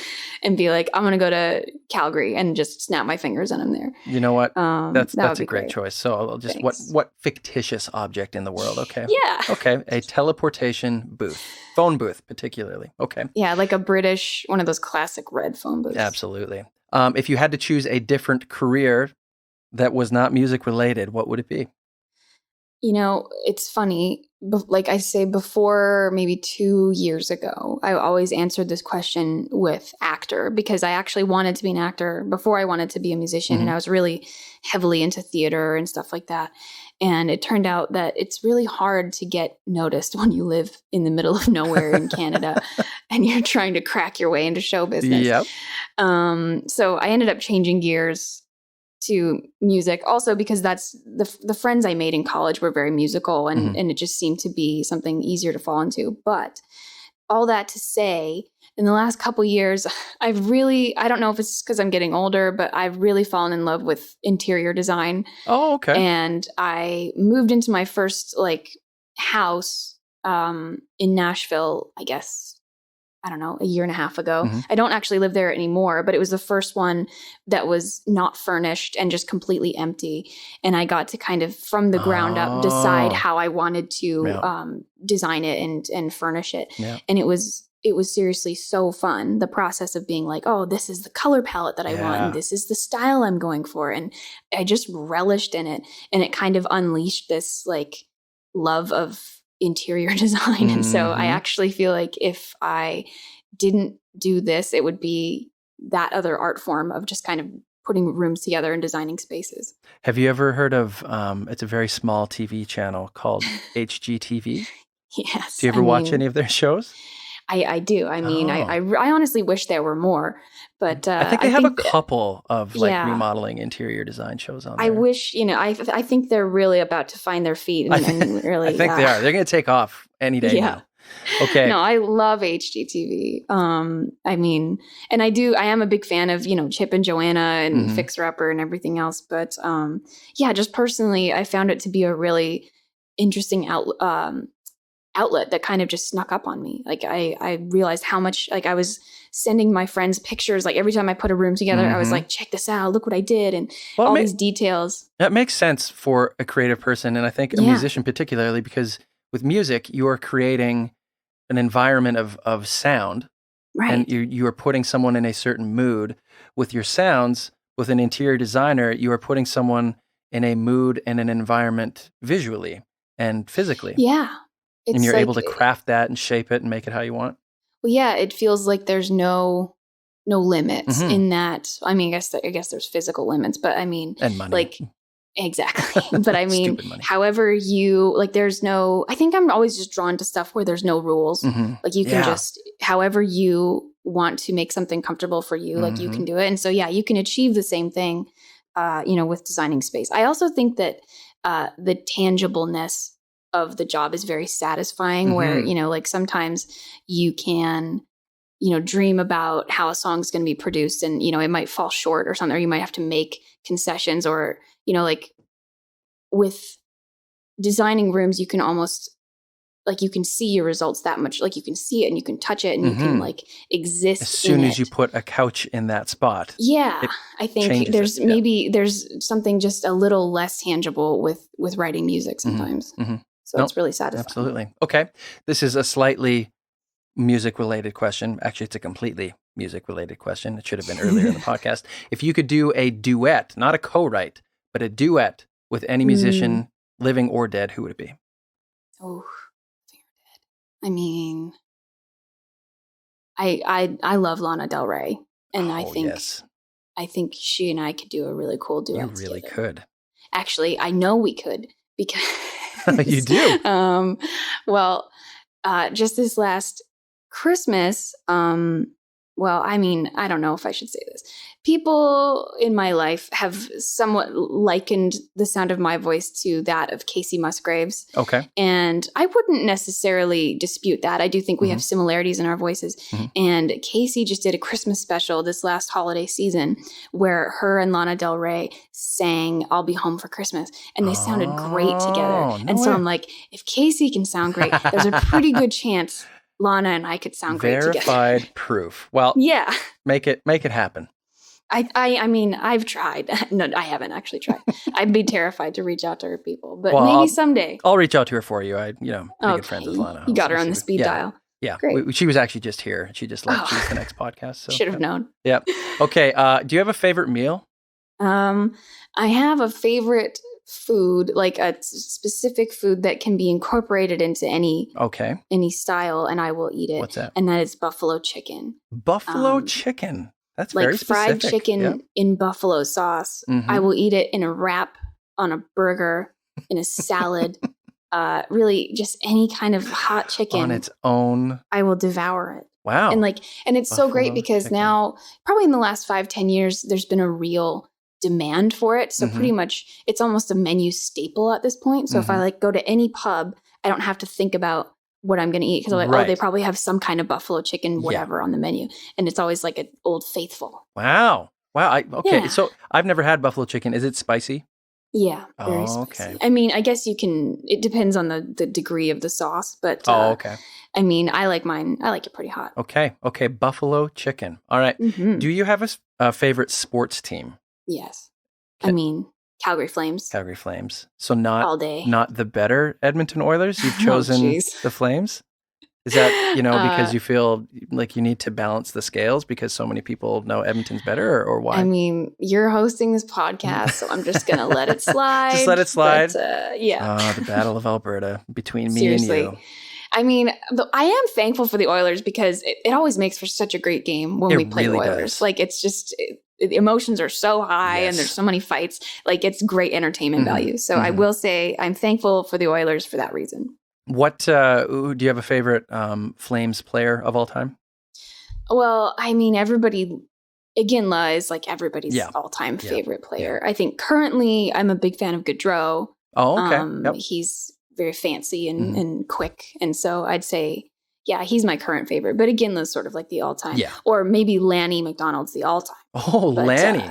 and be like, I'm going to go to Calgary and just snap my fingers and I'm there. You know what? That's a great choice. So I'll just, what fictitious object in the world? Okay. Yeah. Okay. A teleportation booth, phone booth particularly. Okay. Yeah. Like a British, one of those classic red phone booths. Absolutely. If you had to choose a different career that was not music related, what would it be? It's funny, like I say, before maybe 2 years ago, I always answered this question with actor because I actually wanted to be an actor before I wanted to be a musician. And I was really heavily into theater and stuff like that. And it turned out that it's really hard to get noticed when you live in the middle of nowhere in Canada and you're trying to crack your way into show business. Yep. So I ended up changing gears to music. Also because that's the friends I made in college were very musical, and it just seemed to be something easier to fall into. But all that to say, in the last couple years, I don't know if it's because I'm getting older, but I've really fallen in love with interior design. Oh, okay. And I moved into my first house in Nashville, I guess, I don't know, a year and a half ago. I don't actually live there anymore, but it was the first one that was not furnished and just completely empty. And I got to kind of from the ground up decide how I wanted to design it and furnish it. Yeah. And it was seriously so fun. The process of being like, oh, this is the color palette that I want, and this is the style I'm going for. And I just relished in it. And it kind of unleashed this love of interior design. And so I actually feel like if I didn't do this, it would be that other art form of just kind of putting rooms together and designing spaces. Have you ever heard of, it's a very small TV channel called HGTV? Yes. Do you ever watch any of their shows? I do. I mean, I honestly wish there were more, but I think they have a couple of remodeling interior design shows on there. I wish, I think they're really about to find their feet and really. I think they are. They're going to take off any day now. Okay. No, I love HGTV. I mean, and I am a big fan of, Chip and Joanna and Fixer Upper and everything else. But just personally, I found it to be a really interesting outlet that kind of just snuck up on me. I realized how much I was sending my friends pictures. Every time I put a room together, I was like, check this out, look what I did, and all these details. That makes sense for a creative person, and I think a musician particularly, because with music, you are creating an environment of sound, right? And you are putting someone in a certain mood. With your sounds, with an interior designer, you are putting someone in a mood and an environment visually and physically. Yeah. And you're able to craft that and shape it and make it how you want. Well, yeah, it feels like there's no limits in that. I mean, I guess there's physical limits, but I mean, and money. Exactly. But I mean, however you there's no. I think I'm always just drawn to stuff where there's no rules. You can just, however you want to make something comfortable for you, you can do it. And so, you can achieve the same thing, with designing space. I also think that the tangibleness of the job is very satisfying, where, sometimes you can, dream about how a song's going to be produced, and, it might fall short or something, or you might have to make concessions, or, with designing rooms, you can almost you can see your results that much, you can see it and you can touch it and you can exist as soon as you put a couch in that spot. Yeah. I think there's something just a little less tangible with writing music sometimes. So it's really satisfying. Absolutely. Okay. This is a slightly music-related question. Actually, it's a completely music-related question. It should have been earlier in the podcast. If you could do a duet, not a co-write, but a duet with any musician, living or dead, who would it be? Oh, I mean, I love Lana Del Rey, and I think she and I could do a really cool duet. You really could. Actually, I know we could, because you do. Just this last Christmas, I mean, I don't know if I should say this. People in my life have somewhat likened the sound of my voice to that of Casey Musgraves. Okay. And I wouldn't necessarily dispute that. I do think we have similarities in our voices. And Casey just did a Christmas special this last holiday season where her and Lana Del Rey sang I'll Be Home for Christmas. And they sounded great together. So I'm like, if Casey can sound great, there's a pretty good chance Lana and I could sound great together. Verified proof. Well, yeah, make it happen. I mean, I've tried. No, I haven't actually tried. I'd be terrified to reach out to her people, but maybe someday. I'll reach out to her for you. Good friends with Lana. You got her on the speed dial. Yeah, great. She was actually just here. She just left. She's the next podcast. So should have known. Yeah. Okay. Do you have a favorite meal? I have a favorite food, a specific food that can be incorporated into any style, and I will eat it. What's that? And that is buffalo chicken. Buffalo chicken. That's very specific. Fried chicken in buffalo sauce. I will eat it in a wrap, on a burger, in a salad. Really, just any kind of hot chicken on its own. I will devour it. Wow. And it's so great because now, probably in the last 5-10 years, there's been a real demand for it. So Mhm. pretty much it's almost a menu staple at this point. So if I like go to any pub, I don't have to think about what I'm going to eat because I'm like, oh, Right. they probably have some kind of buffalo chicken, whatever on the menu. And it's always like an Old Faithful. Wow. Okay. Yeah. So I've never had buffalo chicken. Is it spicy? Yeah, very Oh, spicy. okay. I mean, I guess you can, it depends on the degree of the sauce, but Okay. I mean, I like it pretty hot. Okay. Buffalo chicken. All right. Mhm. Do you have a favorite sports team? Yes. Okay. I mean, Calgary Flames. Calgary Flames. So All day. not the better Edmonton Oilers. You've Oh, chosen jeez. the Flames. Is that, because you feel like you need to balance the scales because so many people know Edmonton's better, or why? I mean, you're hosting this podcast, so I'm just going to let it slide. Just let it slide? But, yeah. The Battle of Alberta between me Seriously. and you. I mean, I am thankful for the Oilers because it always makes for such a great game when we play really the Oilers. does. Like, it's just, the emotions are so high and there's so many fights. Like, it's great entertainment value. So I will say I'm thankful for the Oilers for that reason. What do you have a favorite Flames player of all time? Well, I mean, Iginla is like everybody's all-time favorite player. I think currently I'm a big fan of Gaudreau. Oh, okay. He's very fancy and quick. And so I'd say, yeah, he's my current favorite. But Iginla's sort of like the all-time. Yeah. Or maybe Lanny McDonald's the all-time. Oh, but, Lanny.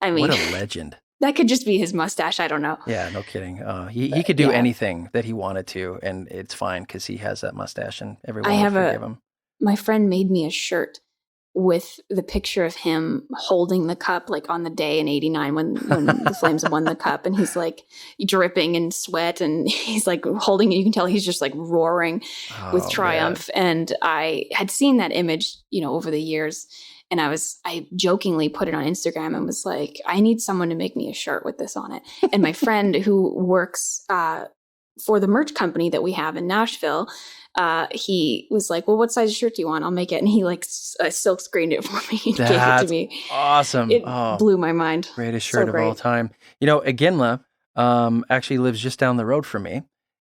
I mean, what a legend. That could just be his mustache. I don't know. Yeah, no kidding. He could do anything that he wanted to, and it's fine because he has that mustache, and everyone would forgive him. My friend made me a shirt with the picture of him holding the cup, like on the day in '89 when the Flames won the cup, and he's like dripping in sweat, and he's like holding it. You can tell he's just like roaring with triumph. Man. And I had seen that image, over the years. And I jokingly put it on Instagram and was like, I need someone to make me a shirt with this on it. And my friend who works for the merch company that we have in Nashville, he was like, well, what size shirt do you want? I'll make it. And he silk screened it for me and gave it to me. Awesome. It blew my mind. Greatest shirt of all time. Iginla actually lives just down the road from me.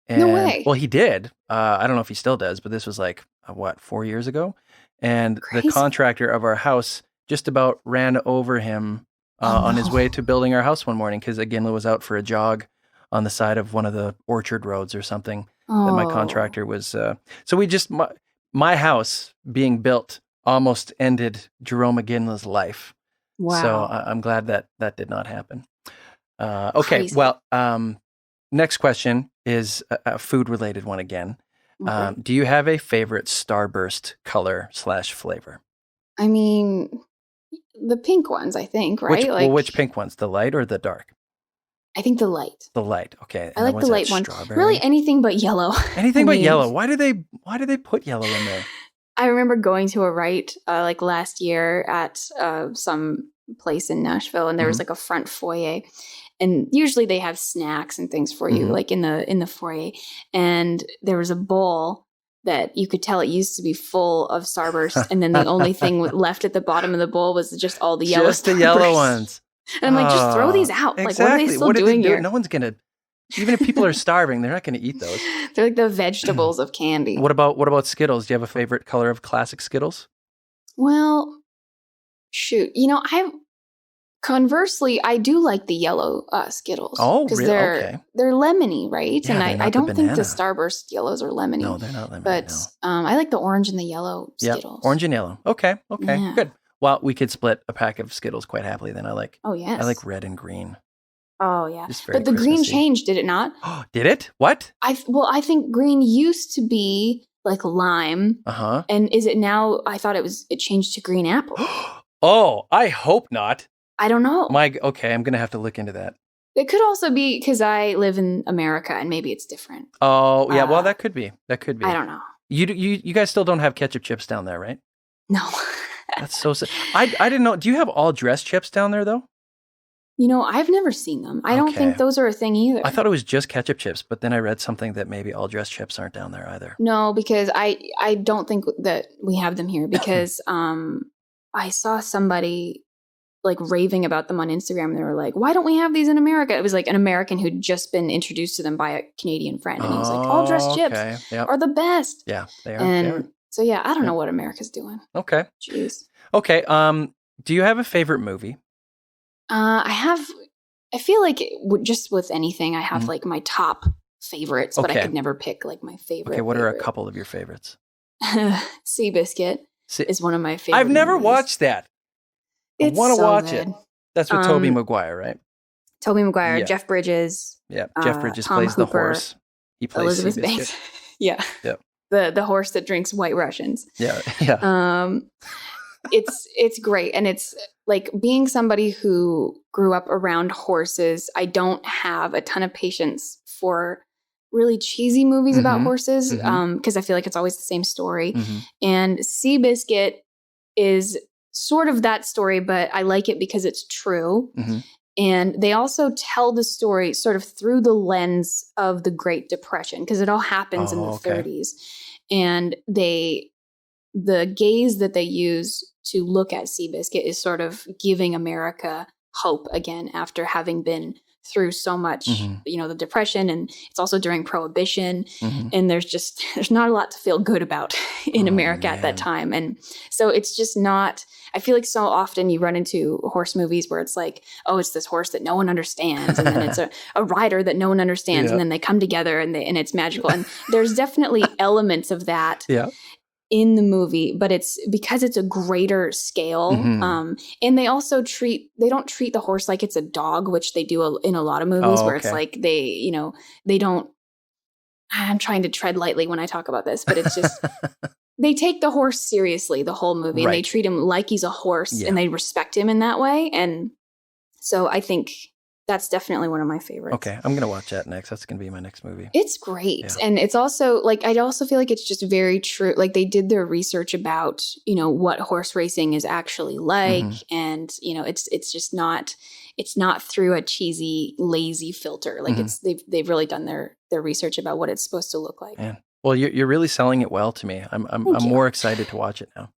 And, no way. Well, he did. I don't know if he still does, but this was 4 years ago? And the contractor of our house just about ran over him on his way to building our house one morning because Iginla was out for a jog on the side of one of the orchard roads or something that my contractor was. So we just, my house being built almost ended Jerome Iginla's life. Wow. So I'm glad that did not happen. Okay, Crazy. Well, next question is a food-related one again. Okay. Do you have a favorite Starburst color / flavor? I mean, the pink ones, I think, right? Which pink ones? The light or the dark? I think the light. The light. Okay. I like the light one. Really, anything but yellow. Anything but yellow. Why do they put yellow in there? I remember going to a Rite last year at some place in Nashville, and there was a front foyer. And usually they have snacks and things for you, like in the foyer. And there was a bowl that you could tell it used to be full of Starburst. And then the only thing left at the bottom of the bowl was just all the yellow Just the yellow ones. And I'm like, just throw these out. Exactly. Like, what are they still doing here? No one's going to, even if people are starving, they're not going to eat those. They're like the vegetables of candy. What about Skittles? Do you have a favorite color of classic Skittles? Well, shoot. Conversely, I do like the yellow Skittles. Oh, really? They're lemony, right? Yeah, and I don't think the Starburst yellows are lemony. No, they're not lemony. But I like the orange and the yellow Skittles. Yeah, orange and yellow. Okay, Yeah. Good. Well, we could split a pack of Skittles quite happily. Then I like red and green. Oh yeah, but the green changed, did it not? Did it? What? I think green used to be like lime. And is it now? I thought it changed to green apple. Oh, I hope not. I don't know. Okay, I'm going to have to look into that. It could also be because I live in America and maybe it's different. Oh, yeah. Well, that could be. I don't know. You guys still don't have ketchup chips down there, right? No. That's so sad. I didn't know. Do you have all dressed chips down there, though? I've never seen them. I don't think those are a thing either. I thought it was just ketchup chips, but then I read something that maybe all dressed chips aren't down there either. No, because I don't think that we have them here because I saw somebody like raving about them on Instagram. And they were like, why don't we have these in America? It was like an American who'd just been introduced to them by a Canadian friend. And he was like, all dressed chips are the best. Yeah, they are. And so, yeah, I don't know what America's doing. Okay. Jeez. Okay. Do you have a favorite movie? I feel like just with anything, I have like my top favorites, but I could never pick like my favorite. Okay, what are a couple of your favorites? Seabiscuit is one of my favorites. I've never watched that. I want to watch it. That's with Tobey Maguire, right? Tobey Maguire, Jeff Bridges. Yeah, Jeff Bridges Tom plays Hooper, the horse. He plays Elizabeth Banks. Yeah. The horse that drinks White Russians. Yeah. It's great. And it's like being somebody who grew up around horses, I don't have a ton of patience for really cheesy movies about horses because I feel like it's always the same story. And Seabiscuit is sort of that story, but I like it because it's true. And they also tell the story sort of through the lens of the Great Depression because it all happens in the 30s. And the gaze that they use to look at Seabiscuit is sort of giving America hope again after having been through so much, the Depression, and it's also during Prohibition. And there's not a lot to feel good about in America at that time. And so it's just not, I feel like so often you run into horse movies where it's like, oh, it's this horse that no one understands. And then it's a rider that no one understands. And then they come together and it's magical. And there's definitely elements of that. In the movie, but it's because it's a greater scale. And they also they don't treat the horse like it's a dog, which they do in a lot of movies where it's like they don't, I'm trying to tread lightly when I talk about this, but it's just, they take the horse seriously the whole movie and they treat him like he's a horse and they respect him in that way. And so I think that's definitely one of my favorites. Okay, I'm going to watch that next. That's going to be my next movie. It's great. And it's also, like, I also feel like it's just very true. Like, they did their research about, what horse racing is actually like. And, it's just not, it's not through a cheesy, lazy filter. Like, they've really done their research about what it's supposed to look like. Man. Well, you're really selling it well to me. I'm more excited to watch it now.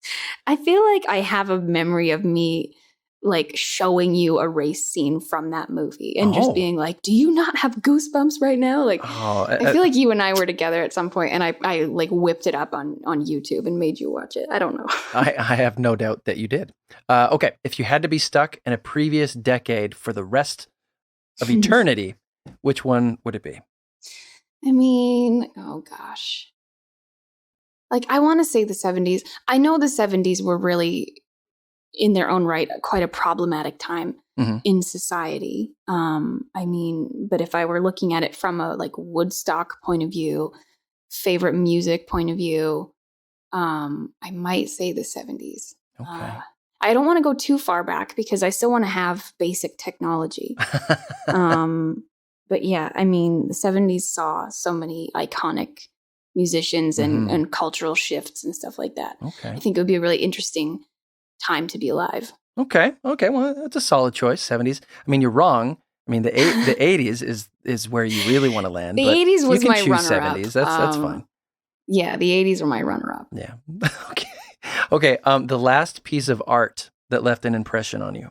I feel like I have a memory of me like showing you a race scene from that movie and just being like, do you not have goosebumps right now? Like, I feel like you and I were together at some point and I like whipped it up on YouTube and made you watch it. I don't know. I have no doubt that you did. Okay. If you had to be stuck in a previous decade for the rest of eternity, which one would it be? I mean, oh gosh. Like, I want to say the 70s. I know the 70s were really, in their own right, quite a problematic time in society. I mean, but if I were looking at it from a like Woodstock point of view, favorite music point of view, I might say the 70s. Okay. I don't want to go too far back because I still want to have basic technology. But yeah, I mean, the 70s saw so many iconic musicians and cultural shifts and stuff like that. Okay. I think it would be a really interesting time to be alive. Okay. Well, that's a solid choice. 70s. I mean, you're wrong. I mean, the 80s is where you really want to land. The 80s was my runner-up. 70s. That's fine. Yeah, the 80s were my runner-up. Yeah. Okay. The last piece of art that left an impression on you.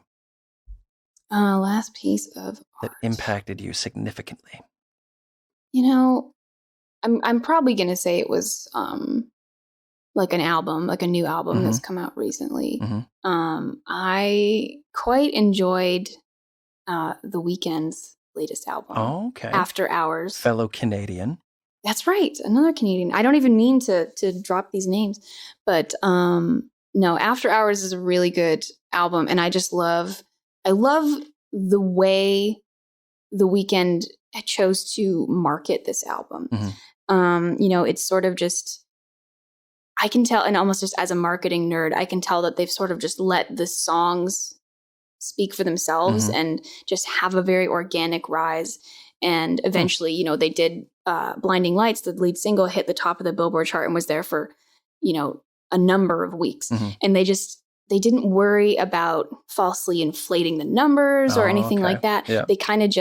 Last piece of art that impacted you significantly. I'm probably gonna say it was like an album, like a new album that's come out recently. I quite enjoyed The Weeknd's latest album. Oh, okay. After Hours. Fellow Canadian. That's right. Another Canadian. I don't even mean to drop these names, but no, After Hours is a really good album. And I love the way The Weeknd chose to market this album. It's sort of just, I can tell, and almost just as a marketing nerd, I can tell that they've sort of just let the songs speak for themselves and just have a very organic rise. And eventually, they did Blinding Lights, the lead single, hit the top of the Billboard chart and was there for, a number of weeks. And they didn't worry about falsely inflating the numbers or anything like that. Yeah. They kind of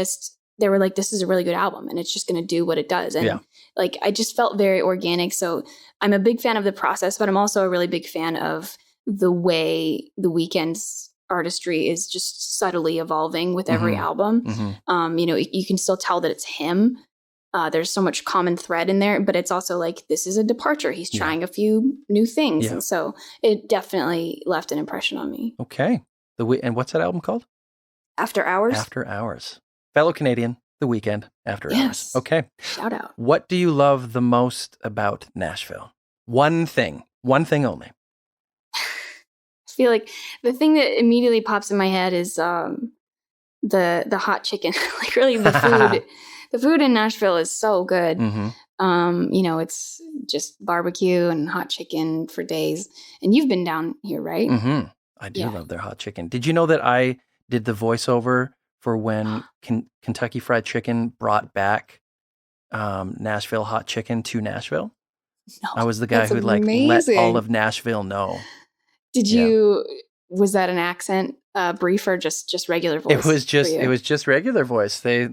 they were like, this is a really good album and it's just going to do what it does. And like, I just felt very organic. So I'm a big fan of the process, but I'm also a really big fan of the way The Weeknd's artistry is just subtly evolving with every album. You can still tell that it's him. There's so much common thread in there, but it's also like, this is a departure. He's trying a few new things. And so it definitely left an impression on me. Okay. And what's that album called? After Hours. After Hours. Fellow Canadian, The Weeknd, After Hours. Yes. Okay. Shout out. What do you love the most about Nashville? One thing only. I feel like the thing that immediately pops in my head is the hot chicken. Like really the food. The food in Nashville is so good. It's just barbecue and hot chicken for days. And you've been down here, right? I do love their hot chicken. Did you know that I did the voiceover for when Kentucky Fried Chicken brought back Nashville hot chicken to Nashville? No, I was the guy who let all of Nashville know. Was that an accent brief or just regular voice? It was just regular voice. They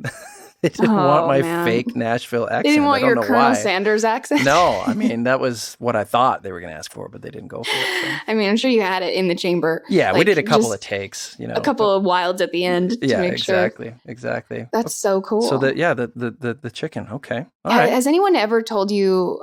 didn't want my fake Nashville accent. They didn't want your Colonel Sanders accent? No, I mean, that was what I thought they were going to ask for, but they didn't go for it. So. I mean, I'm sure you had it in the chamber. Yeah, we did a couple of takes, a couple of wilds at the end to make sure. Exactly. That's so cool. So the chicken. Okay. All right. Has anyone ever told you,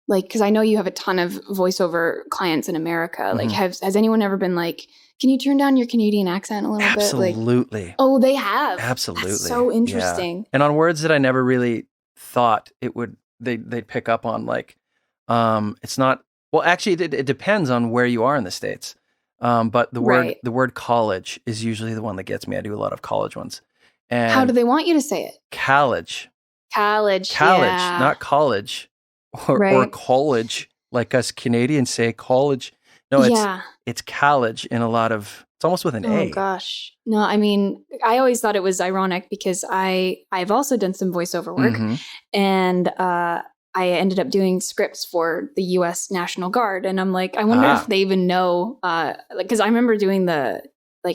because I know you have a ton of voiceover clients in America, like has anyone ever been like, can you turn down your Canadian accent a little bit? Absolutely. Oh, they have. Absolutely. That's so interesting. Yeah. And on words that I never really thought they'd pick up on, like, it's not, well, actually it depends on where you are in the States. But the word college is usually the one that gets me. I do a lot of college ones. And how do they want you to say it? College, yeah. not college or college, like us Canadians say college. No, it's college in a lot of, it's almost with an A. Oh gosh. No, I mean, I always thought it was ironic because I've also done some voiceover work and I ended up doing scripts for the U.S. National Guard. And I'm like, I wonder if they even know, because I remember doing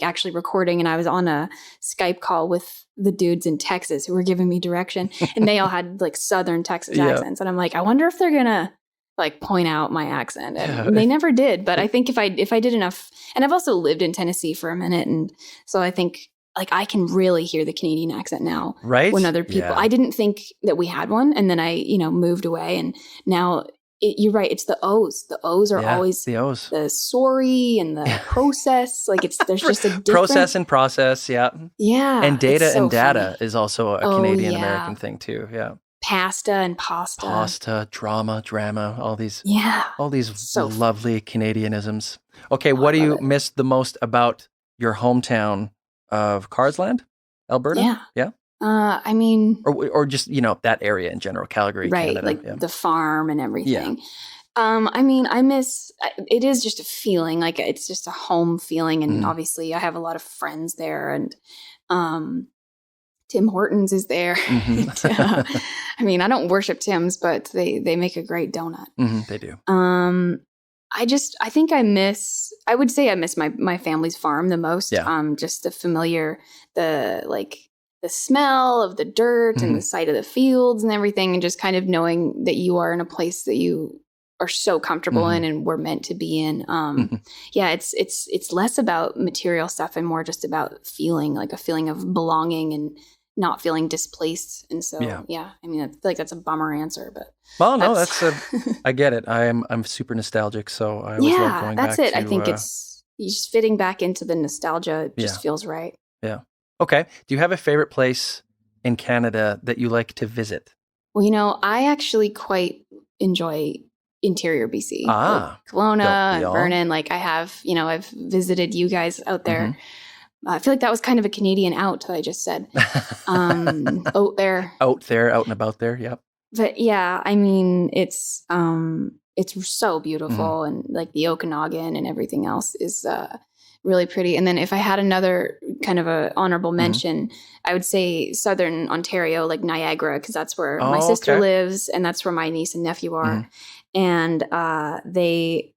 actually recording, and I was on a Skype call with the dudes in Texas who were giving me direction, and they all had like Southern Texas accents. And I'm like, I wonder if they're going to point out my accent. And they never did. But I think if I did enough, and I've also lived in Tennessee for a minute. And so I think I can really hear the Canadian accent now. Right. When other people, I didn't think that we had one. And then I, moved away, and now you're right. It's the O's. The O's are always the O's. The sorry and the process. There's just a different process and process. Yeah. Yeah. And data so and data funny. is also a Canadian American thing too. Yeah. Pasta and pasta. Drama, all these so lovely Canadianisms. Okay, what do you miss the most about your hometown of Karsland, Alberta? Yeah. I mean, or just that area in general, Calgary, right? Canada, the farm and everything. Yeah. I mean, I miss. It is just a feeling, it's just a home feeling, and obviously, I have a lot of friends there, and Tim Hortons is there. I mean, I don't worship Tim's, but they make a great donut. They do. I think I would say I miss my family's farm the most. Yeah. Just the familiar, the smell of the dirt and the sight of the fields and everything, and just kind of knowing that you are in a place that you are so comfortable in and we're meant to be in. Yeah, it's less about material stuff and more just about feeling, a feeling of belonging and not feeling displaced. And so, I mean, I feel like that's a bummer answer, but. Well, no, I get it. I'm super nostalgic. So I always love going back to. Yeah, that's it. I think it's just fitting back into the nostalgia. It just feels right. Yeah. Okay. Do you have a favorite place in Canada that you like to visit? Well, I actually quite enjoy interior BC. Kelowna and Vernon. I have, I've visited you guys out there. I feel like that was kind of a Canadian out that I just said. Out there, out and about there. Yep. But yeah, I mean, it's so beautiful, and the Okanagan and everything else is really pretty. And then if I had another kind of a honorable mention, I would say Southern Ontario, like Niagara, because that's where my sister lives, and that's where my niece and nephew are, and they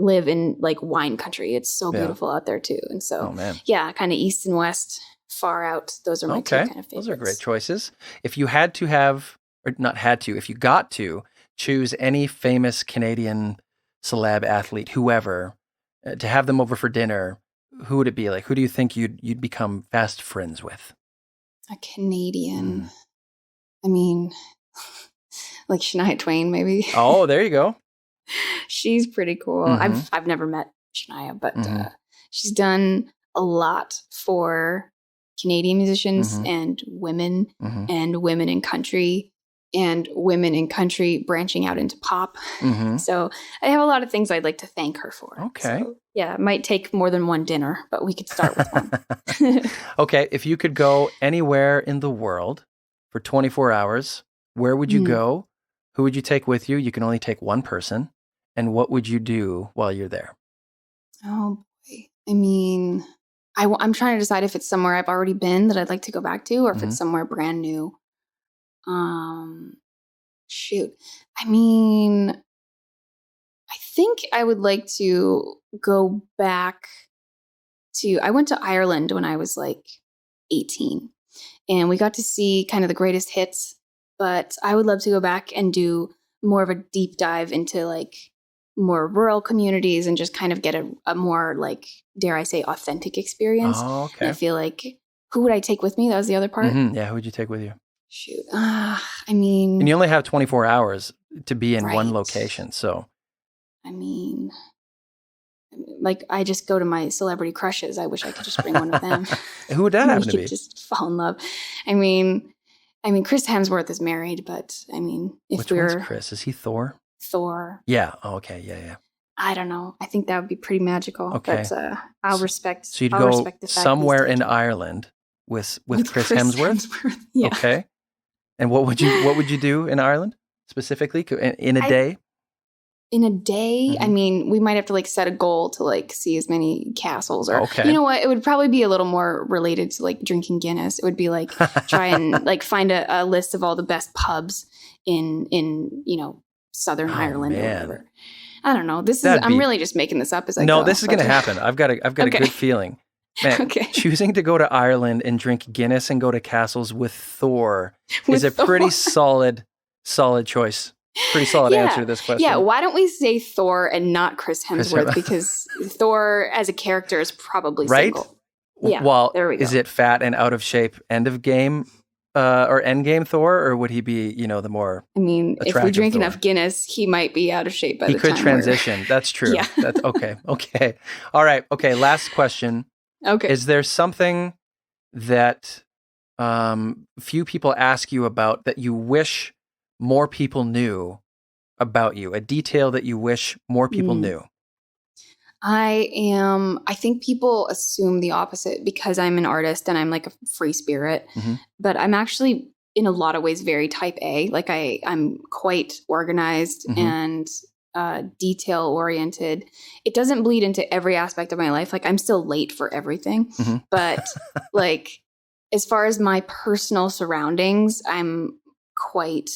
live in wine country. It's so beautiful out there too. And so, kind of east and west, far out. Those are my two kind of favorites. Those are great choices. If you had to have, or not had to, if you got to choose any famous Canadian celeb athlete, whoever, to have them over for dinner, who would it be? Who do you think you'd become fast friends with? A Canadian. I mean, Shania Twain, maybe. Oh, there you go. She's pretty cool. I've never met Shania, but she's done a lot for Canadian musicians Mm-hmm. and women Mm-hmm. and women in country and women in country branching out into pop. Mm-hmm. So I have a lot of things I'd like to thank her for. Okay. So, yeah, it might take more than one dinner, but we could start with one. Okay, if you could go anywhere in the world for 24 hours, where would you go? Who would you take with you? You can only take one person. And what would you do while you're there? Oh, boy. I mean, I'm trying to decide if it's somewhere I've already been that I'd like to go back to or if Mhm. it's somewhere brand new. Shoot. I mean, I think I would like to go back I went to Ireland when I was like 18 and we got to see kind of the greatest hits, but I would love to go back and do more of a deep dive into like more rural communities and just kind of get a more like, dare I say, authentic experience. Oh, And okay. I feel like, who would I take with me? That was the other part. Mhm. Yeah, who would you take with you? Shoot. I mean, And you only have 24 hours to be in one Right. location. So, I mean, like I just go to my celebrity crushes. I wish I could just bring one of them. who would that We happen to could be? just fall in love. I mean, Chris Hemsworth is married, but I mean, if Which we're one's Chris? Is he Thor? Thor, Yeah. Oh, okay. Yeah, yeah. I don't know. I think that would be pretty magical. Okay. But I'll respect. So you'd I'll go respect the fact somewhere he's in taken. Ireland with Chris Hemsworth? Yeah. Okay. And what would you do in Ireland specifically in a I- day? In a day, I Mhm. mean, we might have to like set a goal to like see as many castles or, Okay. you know what? It would probably be a little more related to like drinking Guinness. It would be like try and like find a list of all the best pubs in Southern Oh, Ireland or man. whatever. I don't know. That'd I'm be- really just making this up as I No, go. this is but- going to happen. I've got a Okay. good feeling. Man, Okay. choosing to go to Ireland and drink Guinness and go to castles with Thor is a With pretty Thor. solid choice. Pretty solid Yeah. answer to this question. Yeah, why don't we say Thor and not Chris Chris Hemsworth? Hem- Because Thor as a character is probably Right? single. Yeah, Well, there we go. is it fat and out of shape end of game or end game Thor, or would he be, the more I mean, if we attractive drink Thor? enough Guinness, he might be out of shape by he the could time transition? That's true. Yeah. That's okay. Okay. All right. Okay. Last question. Okay. Is there something that few people ask you about that you wish more people knew about you? A detail that you wish more people knew? I think people assume the opposite because I'm an artist and I'm like a free spirit, Mhm. but I'm actually in a lot of ways very type A. Like I'm quite organized Mhm. and detail oriented. It doesn't bleed into every aspect of my life. Like I'm still late for everything, Mhm. but like as far as my personal surroundings, I'm quite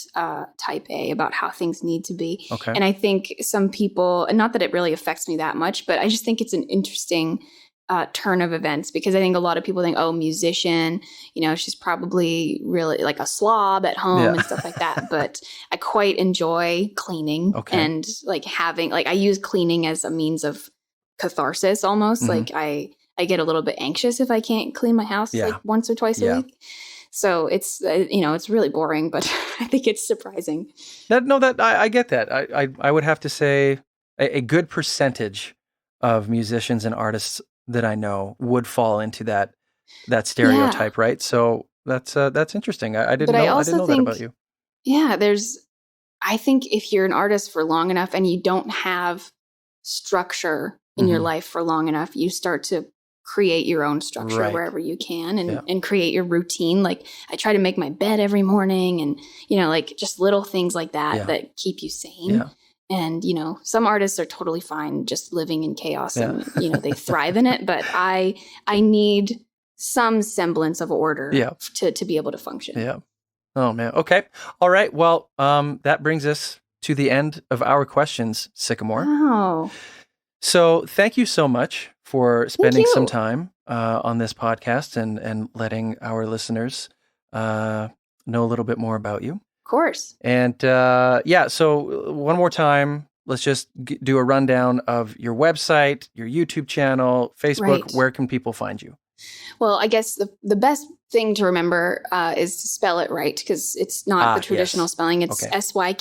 type A about how things need to be. Okay. And I think some people, and not that it really affects me that much, but I just think it's an interesting turn of events because I think a lot of people think, oh, musician, she's probably really like a slob at home Yeah. and stuff like that. But I quite enjoy cleaning Okay. and like I use cleaning as a means of catharsis almost. Mhm. Like I get a little bit anxious if I can't clean my house Yeah. like once or twice Yeah. a week. So it's, it's really boring, but I think it's surprising. I get that. I would have to say a good percentage of musicians and artists that I know would fall into that stereotype, right? So that's interesting. I didn't But I know also that think- about you. Yeah, I think if you're an artist for long enough and you don't have structure in your Mhm. life for long enough, you start to create your own structure Right. wherever you can Yeah. and create your routine. Like I try to make my bed every morning and, like just little things like that Yeah. that keep you sane. Yeah. And, some artists are totally fine just living in chaos Yeah. and, they thrive in it. But I need some semblance of order Yeah. to be able to function. Yeah. Oh man. Okay. All right. Well, that brings us to the end of our questions, Sykamore. Wow. So thank you so much for spending some you. time on this podcast and letting our listeners know a little bit more about you. Of course. And so one more time, let's just do a rundown of your website, your YouTube channel, Facebook. Right. Where can people find you? Well, I guess the best thing to remember is to spell it right, because it's not the traditional spelling. It's Sykamore.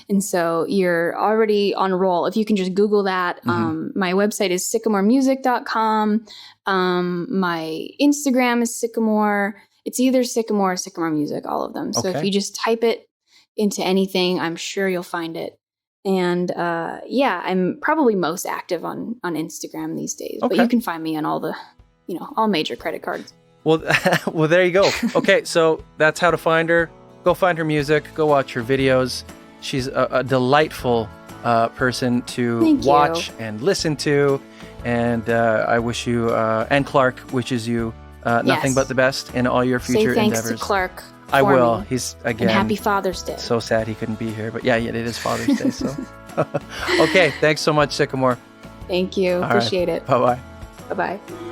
And so you're already on a roll. If you can just Google that. My website is sykamoremusic.com. My Instagram is Sykamore. It's either Sykamore or Sykamore Music, all of them. So if you just type it into anything, I'm sure you'll find it. And I'm probably most active on Instagram these days. But you can find me on all the, all major credit cards. Well, well, there you go. Okay, so that's how to find her. Go find her music. Go watch her videos. She's a delightful person to watch and listen to. And I wish you, and Clark wishes you nothing but the best in all your future endeavors. Say thanks to Clark. I will. Me. He's, again... And happy Father's Day. So sad he couldn't be here. But yeah, it is Father's Day, so... Okay, thanks so much, Sykamore. Thank you. Appreciate it. Bye-bye. Bye-bye.